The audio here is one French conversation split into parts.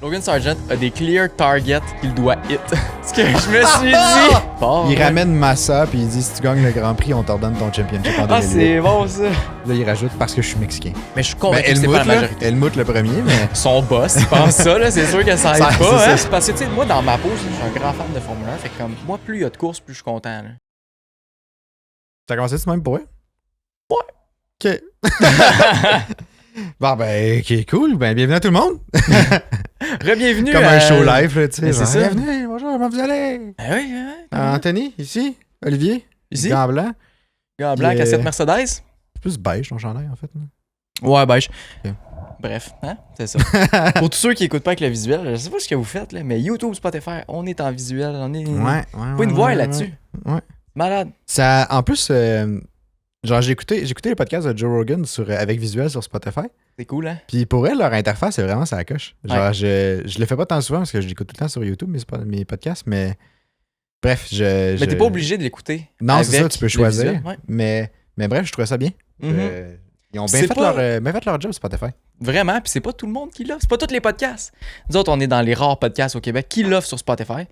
Logan Sargent a des clear targets qu'il doit hit. Ce que je me suis dit. Bon, Il ramène Massa puis il dit si tu gagnes le Grand Prix, on t'ordonne ton championship en 2008. Ah, c'est bon ça. Là, il rajoute parce que je suis mexicain. Mais je suis convaincu Ben, que c'est pas la majorité. Helmut le premier, mais. Son boss, il pense ça, là, c'est sûr que ça aide Ça, pas. c'est Hein? ça. Parce que, tu sais, moi, dans ma peau, je suis un grand fan de Formule 1. Fait que, comme, moi, plus il y a de courses, plus je suis content. Là. T'as commencé ça même pour eux? Ouais. Ok. Bon, ben, ok, cool. Ben, bienvenue à tout le monde. Re-bienvenue. Comme un show live, là, tu sais. Ben, c'est ça. Bienvenue, bonjour, comment vous allez? Ben oui, hein? Anthony, ici. Olivier. Ici. Gant blanc. Gars blanc, Puis, cassette Mercedes. C'est plus beige ton chandail, en fait. Là. Ouais, beige. Ok. Bref, hein? C'est ça. Pour tous ceux qui écoutent pas avec le visuel, je sais pas ce que vous faites, là, mais YouTube, Spotify, on est en visuel. On est. Ouais. Vous pouvez nous voir là-dessus. Ouais. Malade. Ça, en plus, genre, j'ai écouté les podcasts de Joe Rogan avec visuel sur Spotify. C'est cool, hein? Puis pour elle, leur interface, c'est vraiment ça la coche. Genre, Ouais. je le fais pas tant souvent parce que je l'écoute tout le temps sur YouTube, mes podcasts, mais bref, Mais t'es pas obligé de l'écouter. Non, c'est ça, avec tu peux le choisir. visuel, ouais. Mais bref, je trouvais ça bien. Mhm. Ils ont C'est bien fait, pas- bien fait leur job, Spotify. Vraiment, puis c'est pas tout le monde qui l'offre. C'est pas tous les podcasts. Nous autres, on est dans les rares podcasts au Québec qui l'offrent sur Spotify.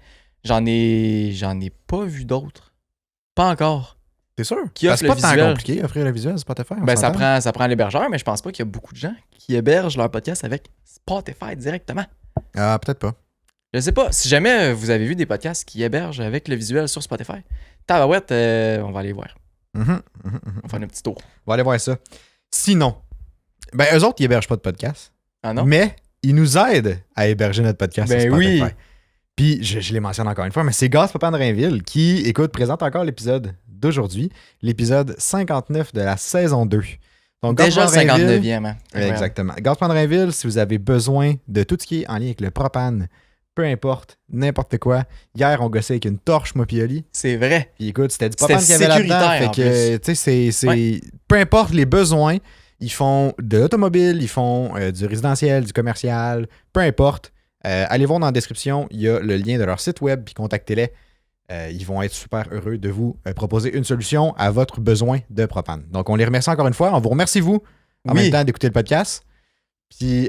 J'en ai pas vu d'autres. Pas encore. T'es sûr? Qui Parce offre que le c'est pas tant visuel. compliqué, offrir le visuel Spotify. on Ben, s'entend? ça prend l'hébergeur, mais je pense pas qu'il y a beaucoup de gens qui hébergent leur podcast avec Spotify directement. Ah, peut-être pas. Je sais pas. Si jamais vous avez vu des podcasts qui hébergent avec le visuel sur Spotify, tabarouette, on va aller voir. Mhm. On va faire un petit tour. On va aller voir ça. Sinon, ben, eux autres, ils hébergent pas de podcast. Ah non? Mais ils nous aident à héberger notre podcast Ben sur Spotify. oui. Puis, je les mentionne encore une fois, mais c'est Gaz Papa de Rainville qui, écoute, présente encore l'épisode d'aujourd'hui, l'épisode 59 de la saison 2. Donc, Déjà Gaz Papa de Rainville- 59e. Hein? Incroyable. Exactement. Gaz Papa de Rainville, si vous avez besoin de tout ce qui est en lien avec le propane, peu importe, n'importe quoi. Hier, on gossait avec une torche, moi pis Oli. C'est vrai. Puis écoute, c'était du C'était propane qu'il y avait là-dedans. sécuritaire, Fait que, tu sais, c'est... Peu importe les besoins, ils font de l'automobile, ils font du résidentiel, du commercial, peu importe. Allez voir dans la description, il y a le lien de leur site web, puis contactez-les. Ils vont être super heureux de vous proposer une solution à votre besoin de propane. Donc, on les remercie encore une fois. On vous remercie, vous, en Oui. même temps d'écouter le podcast. Puis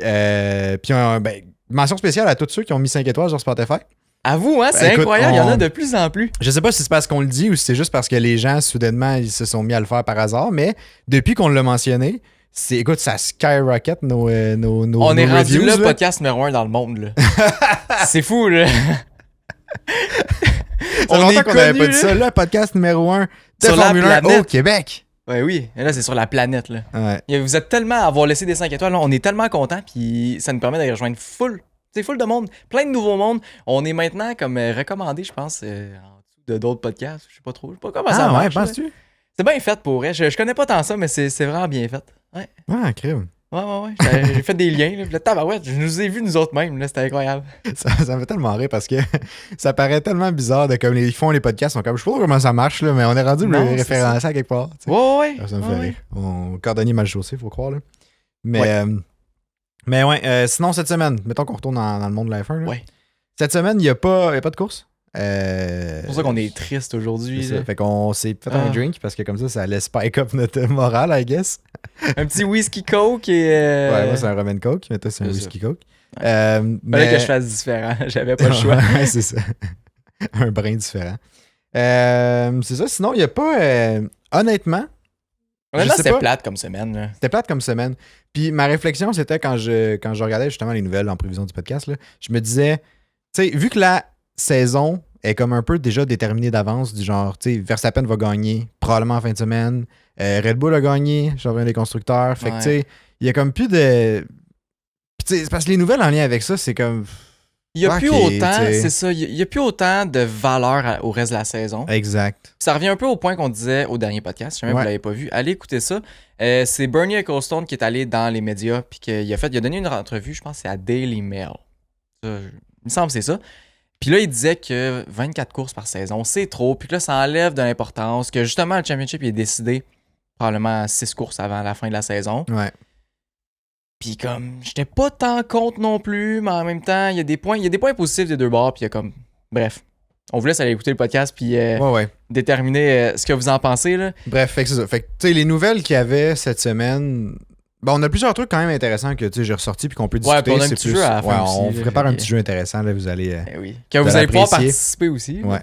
mention spéciale à tous ceux qui ont mis 5 étoiles sur Spotify. À vous, hein? C'est Écoute, incroyable. Il y en a de plus en plus. Je sais pas si c'est parce qu'on le dit ou si c'est juste parce que les gens, soudainement, ils se sont mis à le faire par hasard, mais depuis qu'on l'a mentionné, écoute, ça skyrocket nos On est nos rendu reviews, le là. podcast numéro 1 dans le monde. Là. C'est fou, là. Ça fait longtemps qu'on n'avait pas dit ça. Le podcast numéro 1 de Sur la Formule 1 planète. au Québec. Ouais, oui. Et là, c'est sur la planète. Là. Ouais. Et vous êtes tellement à avoir laissé des 5 étoiles. Là, on est tellement contents. Puis ça nous permet d'aller rejoindre full. C'est full de monde. Plein de nouveaux mondes. On est maintenant comme recommandé, je pense, en dessous de d'autres podcasts. Je sais pas trop. Je sais pas comment ça Ah ouais, marche. là. penses-tu? C'est bien fait pour vrai. Je connais pas tant ça, mais c'est vraiment bien fait. Ouais. Ah, crime. Ouais. J'ai fait des liens. Là. Puis là, tabarouette, je nous ai vus nous autres mêmes. Là. C'était incroyable. Ça me fait tellement rire parce que ça paraît tellement bizarre de comme ils font les podcasts. Je sais pas trop comment ça marche, là, mais on est rendu Non, le c'est référencé à quelque part. tu sais. Ouais. Ça me fait Ouais. rire. On cordonnier mal chaussé, faut croire. Là. Mais, Ouais. Sinon, cette semaine, mettons qu'on retourne dans le monde de la F1. Là. Ouais. Cette semaine, il n'y a pas de course. C'est pour ça qu'on est triste aujourd'hui. C'est ça. là. Fait qu'on s'est fait Ah. un drink parce que comme ça laisse spike up notre morale, I guess. Un petit whisky coke et. Ouais, moi, c'est un rum and coke, mais toi, c'est un c'est whisky coke. Ouais. Fallait que je fasse différent. J'avais pas le choix. Ouais, c'est ça. Un brin différent. C'est ça. Sinon, il n'y a pas... honnêtement, Honnêtement, sais c'était pas. plate comme semaine. Là. c'était plate comme semaine. Puis ma réflexion, c'était quand je regardais justement les nouvelles en prévision du podcast, là, je me disais, tu sais, vu que la saison est comme un peu déjà déterminée d'avance, du genre, tu sais, Verstappen va gagner probablement en fin de semaine, Red Bull a gagné, champion des constructeurs, fait que Ouais. tu sais, il y a comme plus de... Puis tu sais, c'est parce que les nouvelles en lien avec ça, c'est comme... Il y a plus Ok, autant, t'sais. c'est ça, il y a plus autant de valeur au reste de la saison. Exact. Ça revient un peu au point qu'on disait au dernier podcast. Si jamais Ouais. vous l'avez pas vu, allez écouter ça. C'est Bernie Ecclestone qui est allé dans les médias puis il a donné une entrevue, je pense que c'est à Daily Mail. Il me semble que c'est ça. Puis là, il disait que 24 courses par saison, c'est trop. Puis que là, ça enlève de l'importance. Que justement, le championship il est décidé probablement 6 courses avant la fin de la saison. Ouais. Puis comme, j'étais pas tant contre non plus, mais en même temps, il y a des points positifs des deux bords. Puis il y a comme, bref, on vous laisse aller écouter le podcast puis Ouais. déterminer ce que vous en pensez là. Bref, fait que c'est ça. Fait que, tu sais, les nouvelles qu'il y avait cette semaine, Bon, on a plusieurs trucs quand même intéressants que j'ai ressortis puis qu'on peut discuter. Ouais, puis on a un c'est petit plus... jeu à la fin ouais, on aussi, là, prépare fait un que- petit jeu intéressant, là, vous allez... Eh oui. Que vous vous allez allez pouvoir apprécier. participer aussi. Ouais,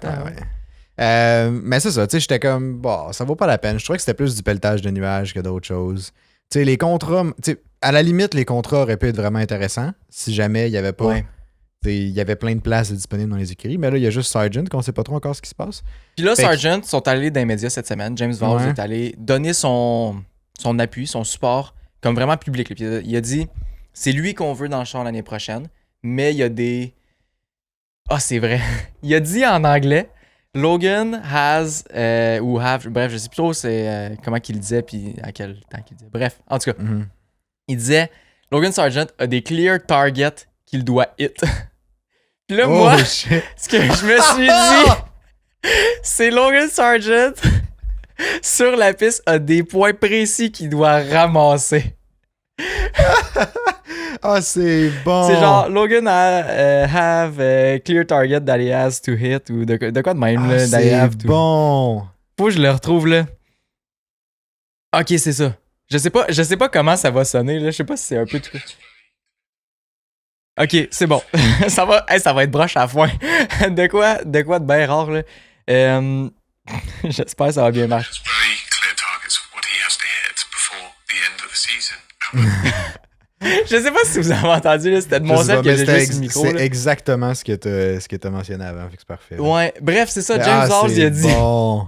mais c'est ça, tu sais, j'étais comme, bon, ça vaut pas la peine. Je trouvais que c'était plus du pelletage de nuages que d'autres choses. Tu sais, les contrats, tu sais, à la limite, les contrats auraient pu être vraiment intéressants si jamais il y avait pas, Ouais. tu sais, il y avait plein de places disponibles dans les écrits. Mais là, il y a juste Sargent qu'on sait pas trop encore ce qui se passe. Puis là, Fait que- Sargent sont allés dans les médias cette semaine. James Voss Ouais. est allé donner son appui, son support, comme vraiment public. Là. Puis il a dit c'est lui qu'on veut dans le champ l'année prochaine, mais il y a des. Ah, c'est vrai. Il a dit en anglais Logan has, ou have, bref, je sais plus trop comment qu'il disait, puis à quel temps qu'il disait. Bref, en tout cas, Mhm. il disait Logan Sargent a des clear targets qu'il doit hit. Puis là, Oh, moi, shit. ce que je me suis dit, c'est Logan Sargent sur la piste a des points précis qu'il doit ramasser. Ah, c'est bon. C'est genre Logan have a clear target that he has to hit ou de quoi de même Ah, là, that he have c'est to. bon. Faut que je le retrouve là. Ok, c'est ça. Je sais pas comment ça va sonner là. Je sais pas si c'est un peu tout. Ok, c'est bon. ça va être broche à la fin. de quoi de bien rare là. J'espère que ça va bien marcher. Has very clear targets of what he has to hit before the end of the season. Je sais pas si vous avez entendu là, c'était de mon Je sais set pas, que mais j'ai c'était juste le micro. c'est Là. exactement ce que t'as mentionné avant, fait que c'est parfait. là. Ouais, bref, c'est ça. Ah, James Voss, c'est il a dit bon.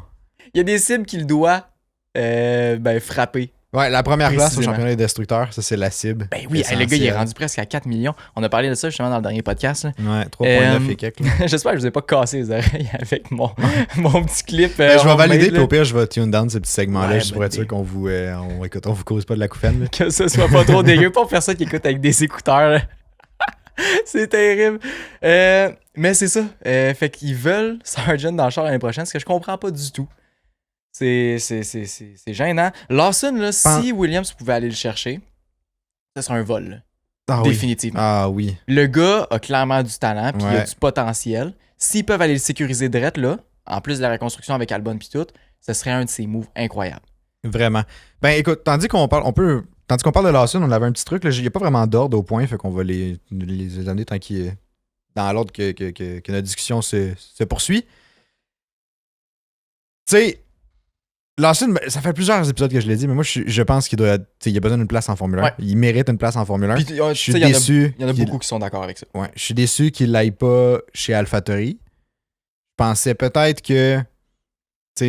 il y a des cibles qu'il doit frapper. Ouais, la première place au Précisément. championnat des destructeurs, ça c'est la cible. Ben oui, hey, le gars, il est essentielle. rendu presque à 4 millions. On a parlé de ça justement dans le dernier podcast. Là. Ouais, 3.9 et quelques. là. J'espère que je vous ai pas cassé les oreilles avec mon petit clip. Ben, je vais homemade, valider, là. puis au pire, je vais tune down ce petit segment-là, Ouais, juste pour bonne être sûr idée. qu'on vous, on vous cause pas de la couffaine. là. Que ce soit pas trop dégueu pour personne qui écoute avec des écouteurs. Là. C'est terrible. Mais c'est ça. Fait qu'ils veulent Sargent dans le char l'année prochaine, ce que je comprends pas du tout. C'est gênant. Lawson, là, si Williams pouvait aller le chercher, ce serait un vol. Là. Ah oui. Définitivement. Ah oui. Le gars a clairement du talent, puis il a Ouais. du potentiel. S'ils peuvent aller le sécuriser direct là, en plus de la reconstruction avec Albon puis tout, ce serait un de ses moves incroyables. Vraiment. Ben écoute, tandis qu'on parle de Lawson, on avait un petit truc, il n'y a pas vraiment d'ordre au point, fait qu'on va les amener tant qu'il est dans l'ordre que notre discussion se poursuit. Tu sais, Lawson, ben, ça fait plusieurs épisodes que je l'ai dit, mais moi je pense qu'il doit. Il a besoin d'une place en Formule 1. Ouais. Il mérite une place en Formule 1. Puis, Je suis il y en a- déçu. il y en a qu'il- beaucoup qui sont d'accord avec ça. Ouais, je suis déçu qu'il n'aille pas chez AlphaTauri. Je pensais peut-être que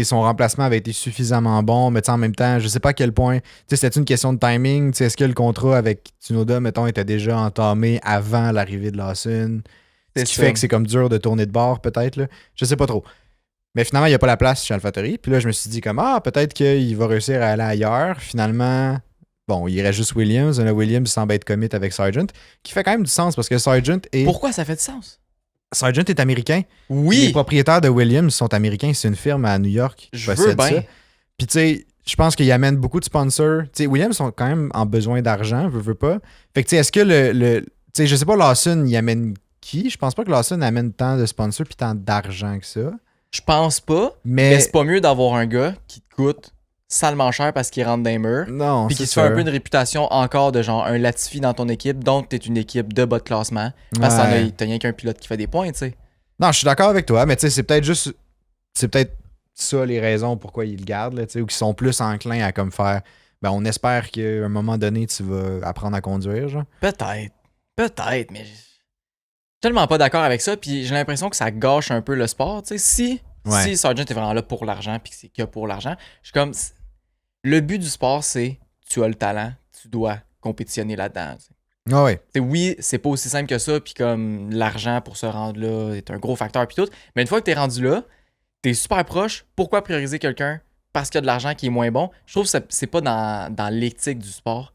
son remplacement avait été suffisamment bon, mais en même temps, je sais pas à quel point. C'était une question de timing. Est-ce que le contrat avec Tsunoda, mettons, était déjà entamé avant l'arrivée de Lawson? Ce C'est qui ça. fait que c'est comme dur de tourner de bord, peut-être. Là. Je sais pas trop. Mais finalement, il n'y a pas la place chez AlphaTauri. Puis là, je me suis dit comme peut-être qu'il va réussir à aller ailleurs. Finalement, bon, il reste juste Williams. Là, Williams semble être commit avec Sargent, qui fait quand même du sens parce que Sargent Pourquoi ça fait du sens? Sargent est américain. Les Oui, propriétaires de Williams sont américains. C'est une firme à New York qui je veux possède bien. ça. Puis tu sais, je pense qu'il amène beaucoup de sponsors. Tu sais, Williams sont quand même en besoin d'argent, veut pas. Fait que tu sais, est-ce que tu sais, je sais pas, Lawson, il amène qui? Je pense pas que Lawson amène tant de sponsors puis tant d'argent que ça. Je pense pas, Mais, mais c'est pas mieux d'avoir un gars qui te coûte salement cher parce qu'il rentre dans les murs. non, Puis c'est qui se fait un sûr. peu une réputation encore de genre un Latifi dans ton équipe, donc t'es une équipe de bas de classement. Parce que Ouais. t'as rien qu'un pilote qui fait des points, tu sais. Non, je suis d'accord avec toi, mais tu sais, c'est peut-être ça les raisons pourquoi ils le gardent, là, tu sais, ou qu'ils sont plus enclins à comme faire. Ben, on espère qu'à un moment donné, tu vas apprendre à conduire, genre. Peut-être, mais je suis tellement pas d'accord avec ça. Puis j'ai l'impression que ça gâche un peu le sport. Tu sais, Ouais. si Sargent est vraiment là pour l'argent, puis que c'est que pour l'argent, je suis comme. Le but du sport, c'est tu as le talent, tu dois compétitionner là-dedans. Tu sais. Ah ouais. T'sais, oui, c'est pas aussi simple que ça, puis comme l'argent pour se rendre là est un gros facteur, puis tout. Mais une fois que t'es rendu là, t'es super proche. Pourquoi prioriser quelqu'un parce qu'il y a de l'argent qui est moins bon? Je trouve que c'est pas dans l'éthique du sport.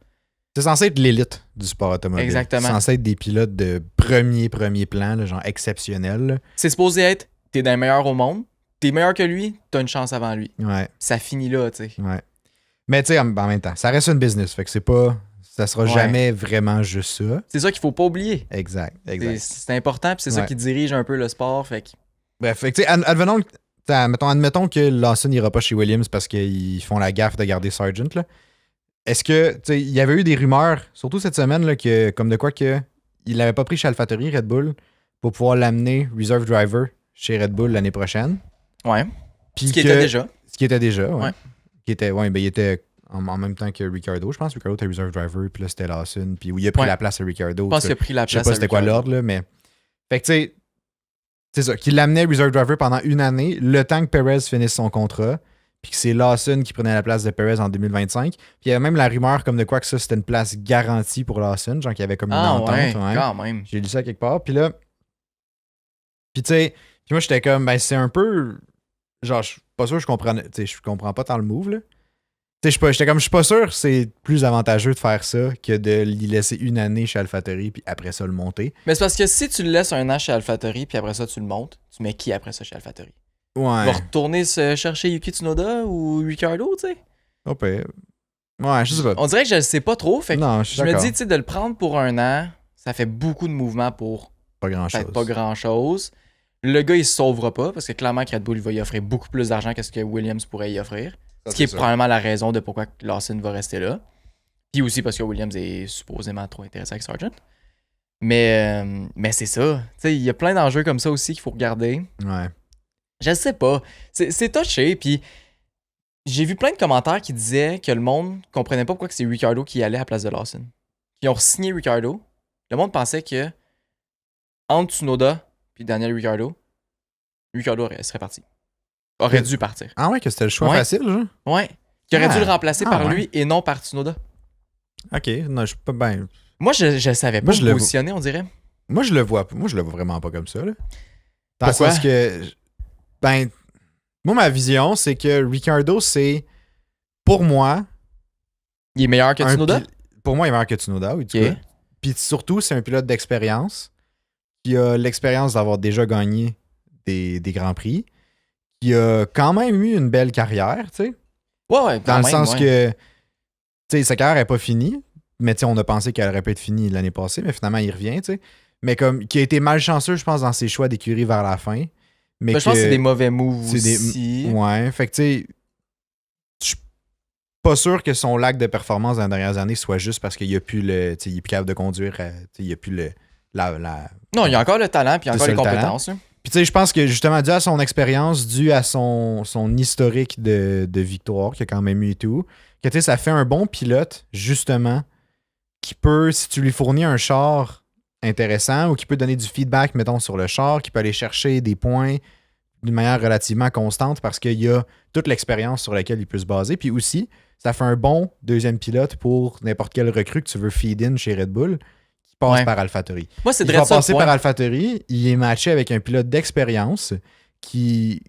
C'est censé être l'élite du sport automobile. Exactement. C'est censé être des pilotes de premier plan, là, genre exceptionnels. là. C'est supposé être, t'es d'un meilleur au monde, t'es meilleur que lui, t'as une chance avant lui. Ouais, Ça finit là, tu sais. ouais. Mais tu sais, en même temps, ça reste une business, fait que c'est pas. Ça sera Ouais. jamais vraiment juste ça. C'est ça qu'il faut pas oublier. Exact. C'est important, puis c'est ça Ouais. qui dirige un peu le sport, fait que... Bref, fait que, tu sais, admettons que Lawson n'ira pas chez Williams parce qu'ils font la gaffe de garder Sargent, là. est-ce que, tu sais, il y avait eu des rumeurs, surtout cette semaine, là, que, comme de quoi que il l'avait pas pris chez AlphaTauri, Red Bull, pour pouvoir l'amener Reserve Driver chez Red Bull l'année prochaine. Ouais. Puis Ce qui était déjà. Ce qui était déjà, ouais. Ouais. Il était en même temps que Ricciardo, je pense. Ricciardo était Reserve Driver, puis là, c'était Lawson. Puis il a pris la place à Ricciardo. Je pense qu'il a pris la place. Je sais pas c'était quoi l'ordre, là, mais. Fait que, tu sais, c'est ça, qu'il l'amenait Reserve Driver pendant une année, le temps que Perez finisse son contrat, puis que c'est Lawson qui prenait la place de Perez en 2025. Puis il y avait même la rumeur comme de quoi que ça, c'était une place garantie pour Lawson, genre qu'il y avait comme une entente. Ouais, quand même. J'ai lu ça quelque part. Puis là, puis tu sais, moi j'étais comme, ben c'est un peu, genre, je suis pas sûr que je comprends, tu sais, je comprends pas tant le move, là. Tu sais, je suis pas sûr que c'est plus avantageux de faire ça que de l'y laisser une année chez AlphaTauri puis après ça le monter. Mais c'est parce que si tu le laisses un an chez AlphaTauri puis après ça tu le montes, tu mets qui après ça chez AlphaTauri? Ouais. Tu vas retourner se chercher Yuki Tsunoda ou Ricciardo, tu sais? Ouais, je sais pas. On dirait que je le sais pas trop, fait que Non, je me dis, tu sais, de le prendre pour un an, ça fait beaucoup de mouvements pour pas grand-chose. peut-être pas grand-chose. Le gars, il se sauvera pas parce que clairement, Red Bull il va y offrir beaucoup plus d'argent que ce que Williams pourrait y offrir. Ça, Ce qui est sûr. probablement la raison de pourquoi Lawson va rester là. Puis aussi parce que Williams est supposément trop intéressé avec Sargent. Mais c'est ça. Tu sais, il y a plein d'enjeux comme ça aussi qu'il faut regarder. Ouais. Je sais pas. C'est touché. Puis j'ai vu plein de commentaires qui disaient que le monde comprenait pas pourquoi que c'est Ricciardo qui allait à la place de Lawson. Qui ont signé Ricciardo. Le monde pensait que entre Tsunoda puis Daniel Ricciardo serait parti. Aurait dû partir. Ah ouais, que c'était le choix Ouais. facile, genre? Ouais. Qui aurait dû le remplacer par ouais. lui et non par Tsunoda. Ok, non, je suis pas bien. Moi, je savais pas Moi, je me le positionner, on dirait. Moi, je le vois vraiment pas comme ça, là. Dans Pourquoi? le sens que, ben, moi, ma vision, c'est que Ricciardo, pour moi, Il est meilleur que Tsunoda? pour moi, il est meilleur que Tsunoda, oui, du Ok. coup. Puis surtout, c'est un pilote d'expérience qui a l'expérience d'avoir déjà gagné des Grands Prix, qui a quand même eu une belle carrière, tu sais. Ouais, Dans le sens que, tu sais, sa carrière n'est pas finie, mais tu sais, on a pensé qu'elle aurait pu être finie l'année passée, mais finalement, il revient, tu sais. Mais comme, qui a été malchanceux, je pense, dans ses choix d'écurie vers la fin. Mais je pense que c'est des mauvais moves c'est aussi. Ouais, fait que tu sais, je suis pas sûr que son lac de performance dans les dernières années soit juste parce qu'il n'y a plus le. Tu sais, il est plus capable de conduire, il n'y a plus le. Non, il y a encore le talent puis il y a C'est encore ça, les le compétences. hein. Puis tu sais, je pense que justement, dû à son expérience, dû à son historique de victoire qu'il a quand même eu et tout, que tu sais, ça fait un bon pilote, justement, qui peut, si tu lui fournis un char intéressant ou qui peut donner du feedback, mettons, sur le char, qui peut aller chercher des points d'une manière relativement constante parce qu'il y a toute l'expérience sur laquelle il peut se baser. Puis aussi, ça fait un bon deuxième pilote pour n'importe quel recrue que tu veux feed in chez Red Bull qui passe Ouais. par AlphaTauri. Moi, c'est Il vrai va ça. passer par AlphaTauri, il est matché avec un pilote d'expérience qui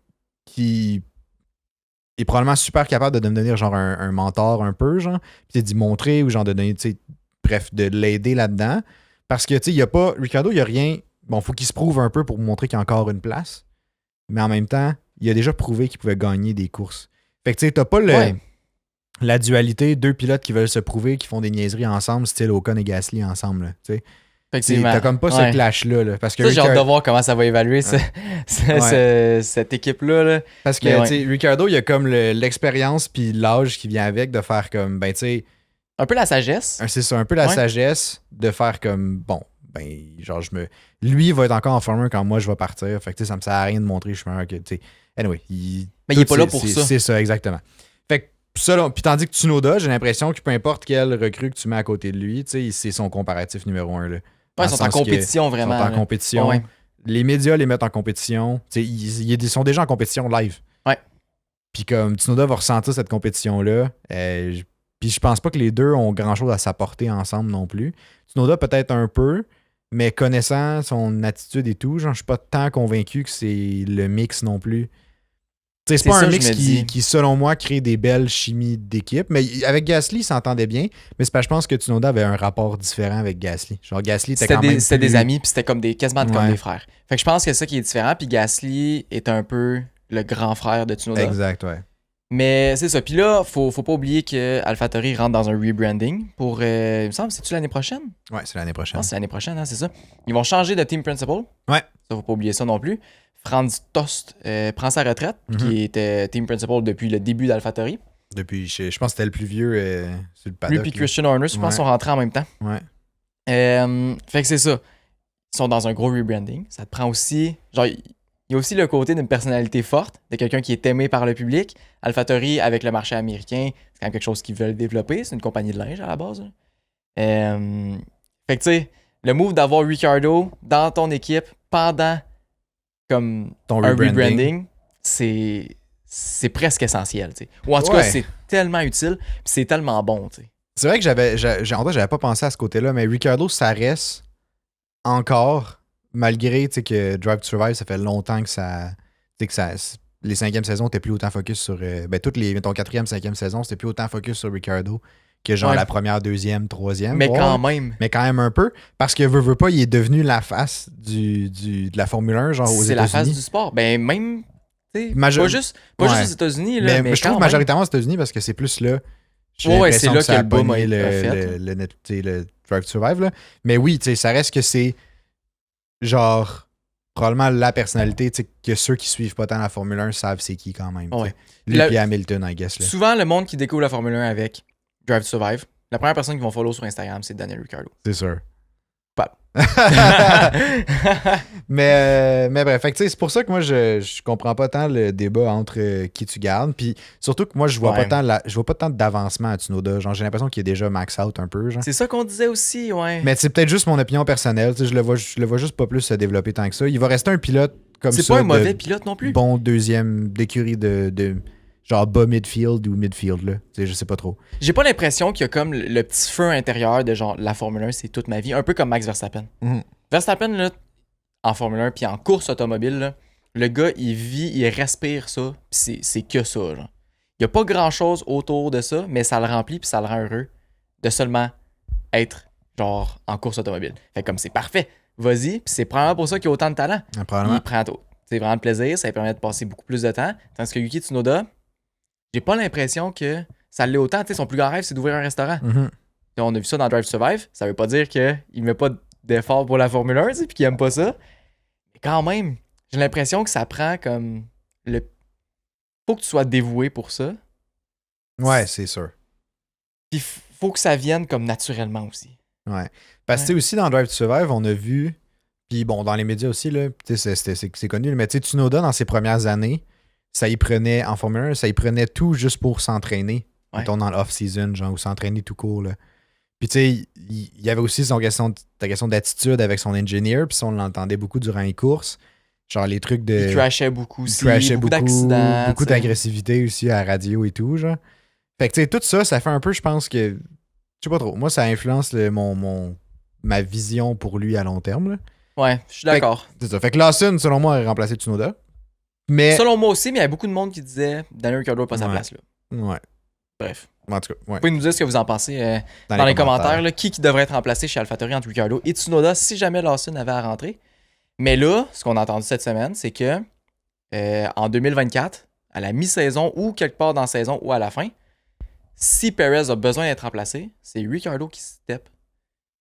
est probablement super capable de devenir genre un mentor un peu, genre, puis d'y montrer ou genre de donner, tu sais, bref, de l'aider là-dedans. Parce que, tu sais, il n'y a pas. Ricciardo, il n'y a rien. Bon, il faut qu'il se prouve un peu pour montrer qu'il y a encore une place. Mais en même temps, il a déjà prouvé qu'il pouvait gagner des courses. Fait que, tu sais, t'as pas la dualité, deux pilotes qui veulent se prouver, qui font des niaiseries ensemble, style Ocon et Gasly ensemble, là, tu sais. Effectivement. T'as comme pas ce clash-là. Là, parce que Ça, j'ai hâte de voir comment ça va évaluer cette équipe-là. Là. Parce que, tu sais, Ricciardo, il a comme l'expérience puis l'âge qui vient avec de faire comme, ben, tu sais. Un peu la sagesse. C'est ça, un peu la sagesse de faire comme, bon, ben, genre, lui, il va être encore en Formule 1 quand moi, je vais partir. Fait que, tu sais, ça me sert à rien de montrer que je suis meilleur que, tu sais. Anyway. Mais il est pas là pour ça. C'est ça, exactement. Fait que, ça, puis tandis que Tsunoda, j'ai l'impression que peu importe quelle recrue que tu mets à côté de lui, tu sais, c'est son comparatif numéro 1, là. Ouais, ils sont en compétition, vraiment. Ils sont en compétition. Ouais. Les médias les mettent en compétition. Tu sais, ils sont déjà en compétition live. Ouais. Puis comme Tsunoda va ressentir cette compétition-là, puis je pense pas que les deux ont grand-chose à s'apporter ensemble non plus. Tsunoda peut-être un peu, mais connaissant son attitude et tout, genre, je suis pas tant convaincu que c'est le mix non plus. C'est pas un mix qui, selon moi, crée des belles chimies d'équipe. Mais avec Gasly, il s'entendait bien. Mais c'est parce que je pense que Tsunoda avait un rapport différent avec Gasly. Genre, Gasly était quand même. C'était des amis, puis c'était comme quasiment comme des frères. Fait que je pense que c'est ça qui est différent. Puis Gasly est un peu le grand frère de Tsunoda. Exact, ouais. Mais c'est ça. Puis là, faut pas oublier que AlphaTauri rentre dans un rebranding pour. Il me semble, c'est-tu l'année prochaine? Ouais, c'est l'année prochaine. C'est l'année prochaine, hein, c'est ça. Ils vont changer de team principal. Ouais. Ça, faut pas oublier ça non plus. Franz Tost prend sa retraite, qui était team principal depuis le début d'AlphaTauri. Depuis, je pense que c'était le plus vieux sur le Lui paddock. puis là. Christian Horner, je pense, Ouais. sont rentrés en même temps. Ouais. Fait que c'est ça. Ils sont dans un gros rebranding. Ça te prend aussi. Genre, il y a aussi le côté d'une personnalité forte, de quelqu'un qui est aimé par le public. AlphaTauri, avec le marché américain, c'est quand même quelque chose qu'ils veulent développer. C'est une compagnie de linge à la base. Là. Fait que tu sais, le move d'avoir Ricciardo dans ton équipe pendant comme Ton un rebranding. rebranding, c'est presque essentiel. Tu sais. Ou en tout cas, Ouais. c'est tellement utile, puis c'est tellement bon. Tu sais. C'est vrai que j'avais pas pensé à ce côté-là, mais Ricciardo, ça reste encore, malgré que Drive to Survive, ça fait longtemps que ça. Les 5e saisons étaient plus autant focus sur. Toutes les, mettons, 4e, 5e saison, c'était plus autant focus sur Ricciardo que genre Ouais. la première, 2e, 3e. Mais Ouais. quand même, Mais quand même un peu. Parce que veut pas, il est devenu la face de la Formule 1, genre aux c'est la face États-Unis. du sport. Ben même, tu sais, Major- pas juste Ouais. aux États-Unis, là, mais je trouve quand majoritairement aux États-Unis parce que c'est plus là. J'ai Ouais, l'impression c'est là ça que a le boom pogné a fait, le Drive to Survive. Là. Mais oui, ça reste que c'est genre probablement la personnalité que ceux qui suivent pas tant la Formule 1 savent c'est qui quand même. Ouais. Lui La- et Hamilton, I guess. Là. Souvent, le monde qui découvre la Formule 1 avec Drive to Survive, la première personne qu'ils vont follow sur Instagram, c'est Daniel Ricciardo. C'est sûr. Pas. mais bref, fait que, c'est pour ça que moi je comprends pas tant le débat entre qui tu gardes. Puis surtout que moi je vois Ouais. je vois pas tant d'avancement à Tsunoda. Genre j'ai l'impression qu'il est déjà max out un peu. Genre. C'est ça qu'on disait aussi, ouais. Mais c'est peut-être juste mon opinion personnelle. Je le vois juste pas plus se développer tant que ça. Il va rester un pilote comme ça. C'est pas un de mauvais pilote non plus. Bon deuxième d'écurie de genre bas midfield ou midfield. Là. Je sais pas trop. J'ai pas l'impression qu'il y a comme le petit feu intérieur de genre la Formule 1, c'est toute ma vie. Un peu comme Max Verstappen. Verstappen, là, en Formule 1 puis en course automobile, là, le gars, il vit, il respire ça, puis c'est que ça. Genre. Il y a pas grand-chose autour de ça, mais ça le remplit puis ça le rend heureux de seulement être genre en course automobile. Fait comme c'est parfait. Vas-y, puis c'est probablement pour ça qu'il y a autant de talent. Probablement. Il prend c'est vraiment de plaisir, ça lui permet de passer beaucoup plus de temps. Tandis que Yuki Tsunoda, j'ai pas l'impression que ça l'est autant. Tu sais, son plus grand rêve, c'est d'ouvrir un restaurant. Mhm. On a vu ça dans Drive to Survive. Ça veut pas dire qu'il met pas d'effort pour la Formule 1 puis qu'il aime pas ça. Mais quand même, j'ai l'impression que ça prend comme faut que tu sois dévoué pour ça. Ouais, c'est sûr. Puis faut que ça vienne comme naturellement aussi. Ouais. Parce que tu sais, aussi dans Drive to Survive, on a vu, puis bon, dans les médias aussi, là, c'est connu, mais tu sais, Tsunoda, dans ses premières années, ça y prenait, en Formule 1, ça y prenait tout juste pour s'entraîner. Ouais. Mettons dans l'off-season, genre, ou s'entraîner tout court, là. Puis tu sais, il y avait aussi sa question d'attitude avec son engineer, puis ça, on l'entendait beaucoup durant les courses. Genre les trucs de... Il crashait beaucoup Il aussi, crashait beaucoup d'accidents. beaucoup tu sais. d'agressivité aussi à la radio et tout, genre. Fait que tu sais, tout ça, ça fait un peu, je pense que... Je sais pas trop. Moi, ça influence ma vision pour lui à long terme, là. Ouais, je suis d'accord. C'est ça. Fait que Lawson, selon moi, a remplacé Tsunoda. Mais... Selon moi aussi, mais il y a beaucoup de monde qui disait Daniel Ricciardo n'a pas sa Ouais. place là. Ouais. Bref. En tout cas, ouais. Vous pouvez nous dire ce que vous en pensez dans les commentaires. Là, qui devrait être remplacé chez AlphaTauri entre Ricciardo et Tsunoda si jamais Lawson avait à rentrer. Mais là, ce qu'on a entendu cette semaine, c'est que en 2024, à la mi-saison ou quelque part dans la saison ou à la fin, si Perez a besoin d'être remplacé, c'est Ricciardo qui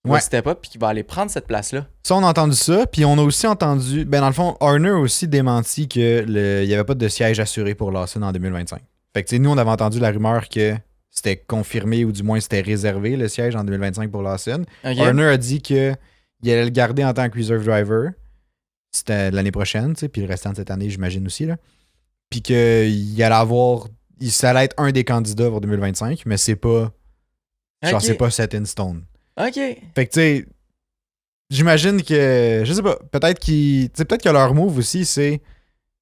va step up et qui va aller prendre cette place-là. Ça, on a entendu ça. Puis on a aussi entendu... Ben, dans le fond, Horner a aussi démenti qu'il n'y avait pas de siège assuré pour Lawson en 2025. Fait que, tu sais, nous, on avait entendu la rumeur que c'était confirmé ou du moins c'était réservé, le siège en 2025 pour Lawson. Ok? Horner a dit qu'il allait le garder en tant que reserve driver. C'était l'année prochaine, tu sais, puis le restant de cette année, j'imagine aussi, là. Puis qu'il allait avoir... Ça allait être un des candidats pour 2025, mais c'est pas... Genre, Ok. c'est pas set in stone. Ok. Fait que, tu sais, j'imagine que... Je sais pas, peut-être que leur move aussi, c'est...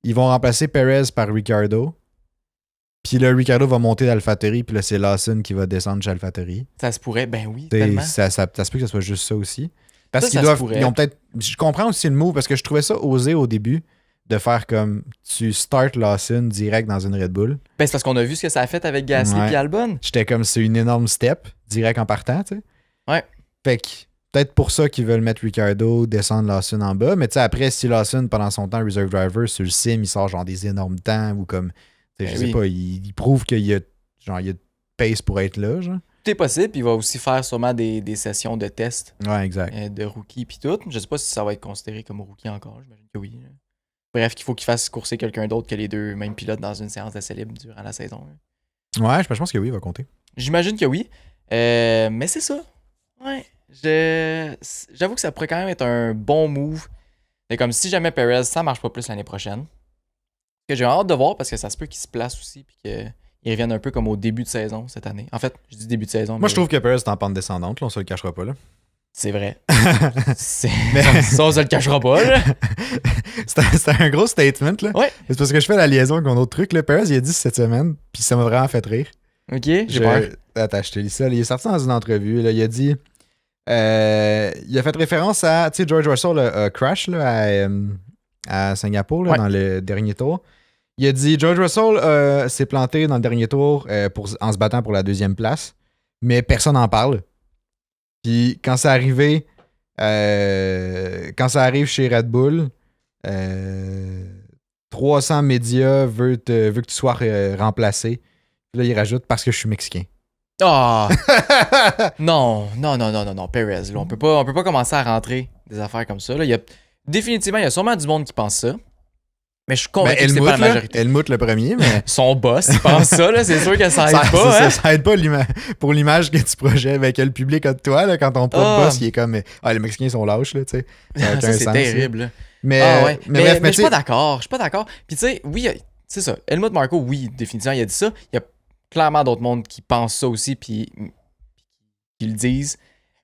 Ils vont remplacer Perez par Ricciardo. Puis là, Ricciardo va monter d'AlphaTauri, puis là, c'est Lawson qui va descendre chez AlphaTauri. Ça se pourrait, ben oui, T'sais, tellement. ça se peut que ça soit juste ça aussi. Parce Ça, qu'ils ça se doivent... pourrait. Ils ont peut-être... Je comprends aussi le move, parce que je trouvais ça osé au début, de faire comme... Tu start Lawson direct dans une Red Bull. Ben, c'est parce qu'on a vu ce que ça a fait avec Gasly Ouais. et Albon. J'étais comme, c'est une énorme step, direct en partant, tu sais. Ouais. Fait que, peut-être pour ça qu'ils veulent mettre Ricciardo, descendre Lawson en bas. Mais tu sais, après, si Lawson, pendant son temps reserve driver, sur le sim, il sort genre des énormes temps ou comme, tu sais, Ben je sais oui. pas, il prouve qu'il y a, genre, il y a de pace pour être là, genre. Tout est possible, puis il va aussi faire sûrement des sessions de test Ouais, exact. de rookie puis tout. Je sais pas si ça va être considéré comme rookie encore, j'imagine que oui. Là. Bref, qu'il faut qu'il fasse courser quelqu'un d'autre que les deux mêmes pilotes dans une séance d'essai libre durant la saison. Là. Ouais, je pense que oui, il va compter. J'imagine que oui. Mais c'est ça. Ouais. J'avoue que ça pourrait quand même être un bon move. C'est comme si jamais Perez, ça marche pas plus l'année prochaine. Que j'ai hâte de voir parce que ça se peut qu'il se place aussi puis qu'il revienne un peu comme au début de saison cette année. En fait, je dis début de saison. Moi, je trouve que Perez est en pente descendante, là, on se le cachera pas. Là. C'est vrai. Mais- Ça, on se le cachera pas, là. C'était un gros statement. Là. Ouais. C'est parce que je fais la liaison avec un autre truc. Là. Perez, il a dit cette semaine, puis ça m'a vraiment fait rire. Ok, j'ai peur. Attends, je te lis ça. Il est sorti dans une entrevue. Là, il a dit. Il a fait référence à. Tu sais, George Russell a crash là, à Singapour là, Ouais. dans le dernier tour. Il a dit George Russell s'est planté dans le dernier tour en se battant pour la 2e place, mais personne n'en parle. Puis quand ça arrive chez Red Bull, 300 médias veulent que tu sois remplacé. Puis là, il rajoute parce que je suis mexicain. Ah! Non, Perez, là, on peut pas commencer à rentrer des affaires comme ça. Là. Définitivement, il y a sûrement du monde qui pense ça. Mais je suis Ben, convaincu que c'est pas la majorité. Helmut le premier, mais. Son boss, il pense ça, là, c'est sûr que ça aide ça, pas. ça, Hein? ça aide pas pour l'image que tu projettes, ben, que le public a de toi, là, quand ton propre boss, il est comme les Mexicains sont lâches, là, tu sais. Ça a aucun Ça, c'est sens, terrible. là. Là. Mais, Ah ouais. Mais bref, je suis tu pas sais, d'accord. Je suis pas d'accord. Puis tu sais, oui, c'est ça. Helmut Marko, oui, définitivement, il a dit ça. Il y a clairement d'autres mondes qui pensent ça aussi, puis qui le disent.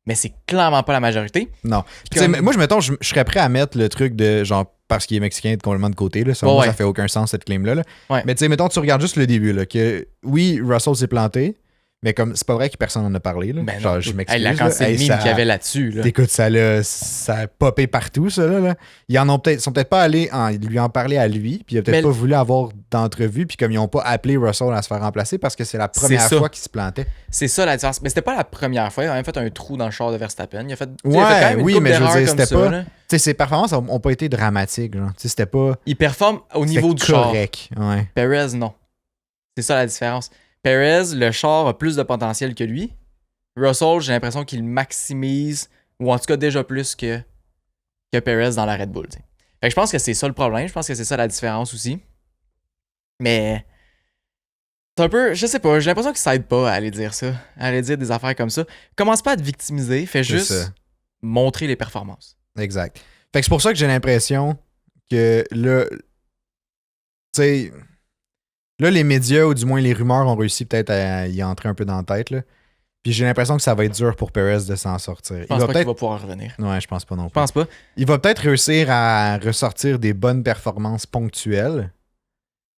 Mais c'est clairement pas la majorité. non. Tu Comme- sais, moi, mettons, je serais prêt à mettre le truc de genre parce qu'il est mexicain de complètement de côté. Là. Ça, Ouais, moi, ouais. ça fait aucun sens, cette claim-là. Là. Ouais. Mais tu sais, mettons, tu regardes juste le début. Là, que oui, Russell s'est planté, mais comme c'est pas vrai que personne en a parlé. Là. Ben genre, non, je hey, m'excuse. la là. quantité de Hey, mimes ça- qu'il y avait là-dessus. Là. Écoute, ça a popé partout, ça. Là. Ils sont peut-être pas allés lui en parler à lui, puis il a peut-être Mais- pas voulu avoir d'entrevue, puis comme ils ont pas appelé Russell à se faire remplacer parce que c'est la première ça. fois qu'il se plantait. C'est ça la différence. Mais c'était pas la première fois. Il a même fait un trou dans le char de Verstappen. Il a fait, il a Ouais, fait quand même une oui, couple mais je veux d'erreurs dire, comme c'était ça, pas- là. Tu sais, ses performances ont pas été dramatiques. Genre. Tu sais, c'était pas. Il performe au C'était niveau du char. correct. Ouais. Perez, non. C'est ça la différence. Perez, le char a plus de potentiel que lui. Russell, j'ai l'impression qu'il maximise, ou en tout cas déjà plus que Perez dans la Red Bull. T'sais. Fait que je pense que c'est ça le problème. Je pense que c'est ça la différence aussi. Mais c'est un peu, je sais pas, j'ai l'impression qu'il s'aide pas à aller dire ça, à aller dire des affaires comme ça. Commence pas à te victimiser, fais C'est juste ça. montrer les performances. Exact. Fait que c'est pour ça que j'ai l'impression que là, tu sais, là, les médias, ou du moins les rumeurs, ont réussi peut-être à y entrer un peu dans la tête. Là. Puis j'ai l'impression que ça va être dur pour Perez de s'en sortir. Je pense pas qu'il va pouvoir revenir. Ouais, je pense pas non Je plus. pense pas. Il va peut-être réussir à ressortir des bonnes performances ponctuelles,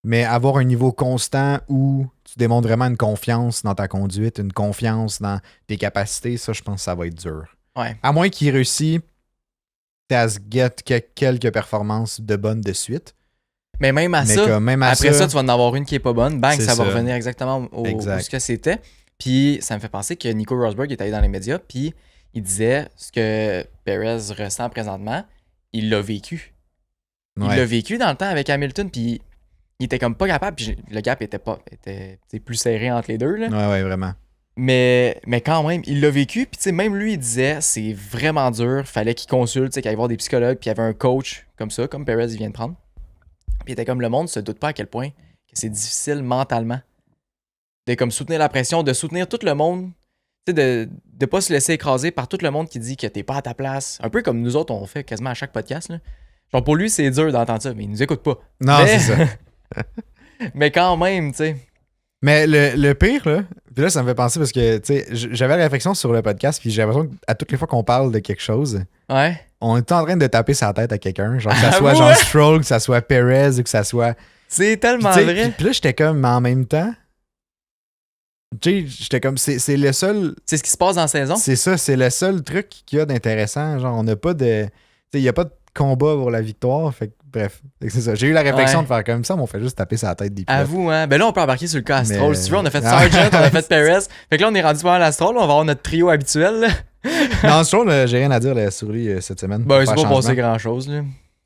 mais avoir un niveau constant où tu démontres vraiment une confiance dans ta conduite, une confiance dans tes capacités, ça, je pense que ça va être dur. Ouais. À moins qu'il réussisse à se get quelques performances de bonnes de suite. Mais même à Mais ça, comme même à après ça, tu vas en avoir une qui est pas bonne. Bang, C'est ça va ça. revenir exactement où Exact. ce que c'était. Puis ça me fait penser que Nico Rosberg est allé dans les médias, puis il disait ce que Perez ressent présentement, il l'a vécu. Il Ouais. l'a vécu dans le temps avec Hamilton, puis il était comme pas capable, puis le gap était plus serré entre les deux. Là. Ouais, vraiment. Mais quand même, il l'a vécu, puis tu sais, même lui, il disait c'est vraiment dur, fallait qu'il consulte, qu'il aille voir des psychologues, puis il y avait un coach comme ça, comme Perez il vient de prendre. Puis il était comme le monde se doute pas à quel point que c'est difficile mentalement de comme soutenir la pression, de soutenir tout le monde, tu sais, de pas se laisser écraser par tout le monde qui dit que t'es pas à ta place. Un peu comme nous autres, on fait quasiment à chaque podcast. Là. Genre pour lui, c'est dur d'entendre ça, mais il nous écoute pas. Non, Mais- c'est ça. Mais quand même, tu sais. Mais le pire, là, puis là, ça me fait penser parce que, tu sais, j'avais la réflexion sur le podcast, puis j'ai l'impression qu'à toutes les fois qu'on parle de quelque chose, Ouais. on est en train de taper sa tête à quelqu'un. Genre, que ça Ah soit ouais? genre Stroll, que ça soit Perez, ou que ça soit. C'est Puis, tellement tu sais, vrai. puis là, j'étais comme, mais en même temps, tu sais, j'étais comme, c'est le seul. C'est ce qui se passe dans la saison. C'est ça, c'est le seul truc qu'il y a d'intéressant. Genre, on n'a pas de. Tu sais, il n'y a pas de combat pour la victoire. Fait que, bref, Fait que c'est ça. J'ai eu la réflexion Ouais. de faire comme ça, mais on fait juste taper sa tête des pilotes. Avoue, hein. Ben là, on peut embarquer sur le cas Astrol. Mais- Si tu veux, on a fait Ah. Sargent, on a fait Perez. Fait que là, on est rendu pas mal Astrol. On va avoir notre trio habituel. Là. Non, Stroll, j'ai rien à dire là, sur lui cette semaine. Ben, Pour c'est faire pas passé changement. grand-chose. Là.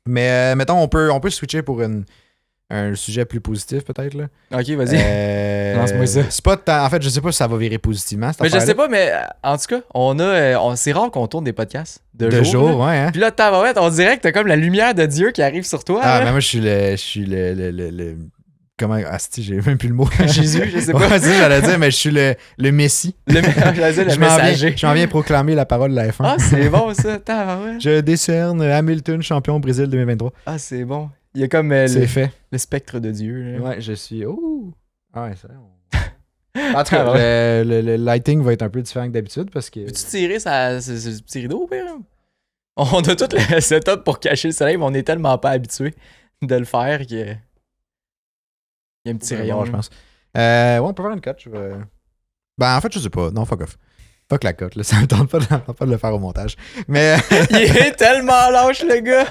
Mais mettons, on peut switcher pour un sujet plus positif, peut-être. Là. Ok, vas-y. Lance-moi ça. C'est pas tant- En fait, je sais pas si ça va virer positivement. Cette Mais je affaire-là. sais pas, mais en tout cas, c'est rare qu'on tourne des podcasts de, De jour. jour, là. ouais. Hein? Puis là, tabarouette, on dirait que t'as comme la lumière de Dieu qui arrive sur toi. Ah, là. mais moi, je suis le Comment. Asti, j'ai même plus le mot. Jésus, je sais pas. Ouais, c'est ça, j'allais dire, mais je suis le Messie. Le messager. Je m'en viens proclamer la parole de la F1. Ah, c'est bon ça. Ouais. Je décerne Hamilton champion Brésil 2023. Ah, c'est bon. Il y a comme C'est fait. le spectre de Dieu. Là. Ouais, je suis. Oh! Ah ouais, c'est vrai. En tout cas, le lighting va être un peu différent que d'habitude parce que. Peux-tu tirer ce petit rideau au pire? On a tout le setup pour cacher le soleil, mais on est tellement pas habitué de le faire que. Il y a un petit C'est rayon. bon, je pense. Ouais, on peut faire une cote. Ben, en fait, je sais pas. Non, fuck off. Fuck la cote, là. Ça me tente pas de le faire au montage. Mais. Il est tellement lâche, le gars!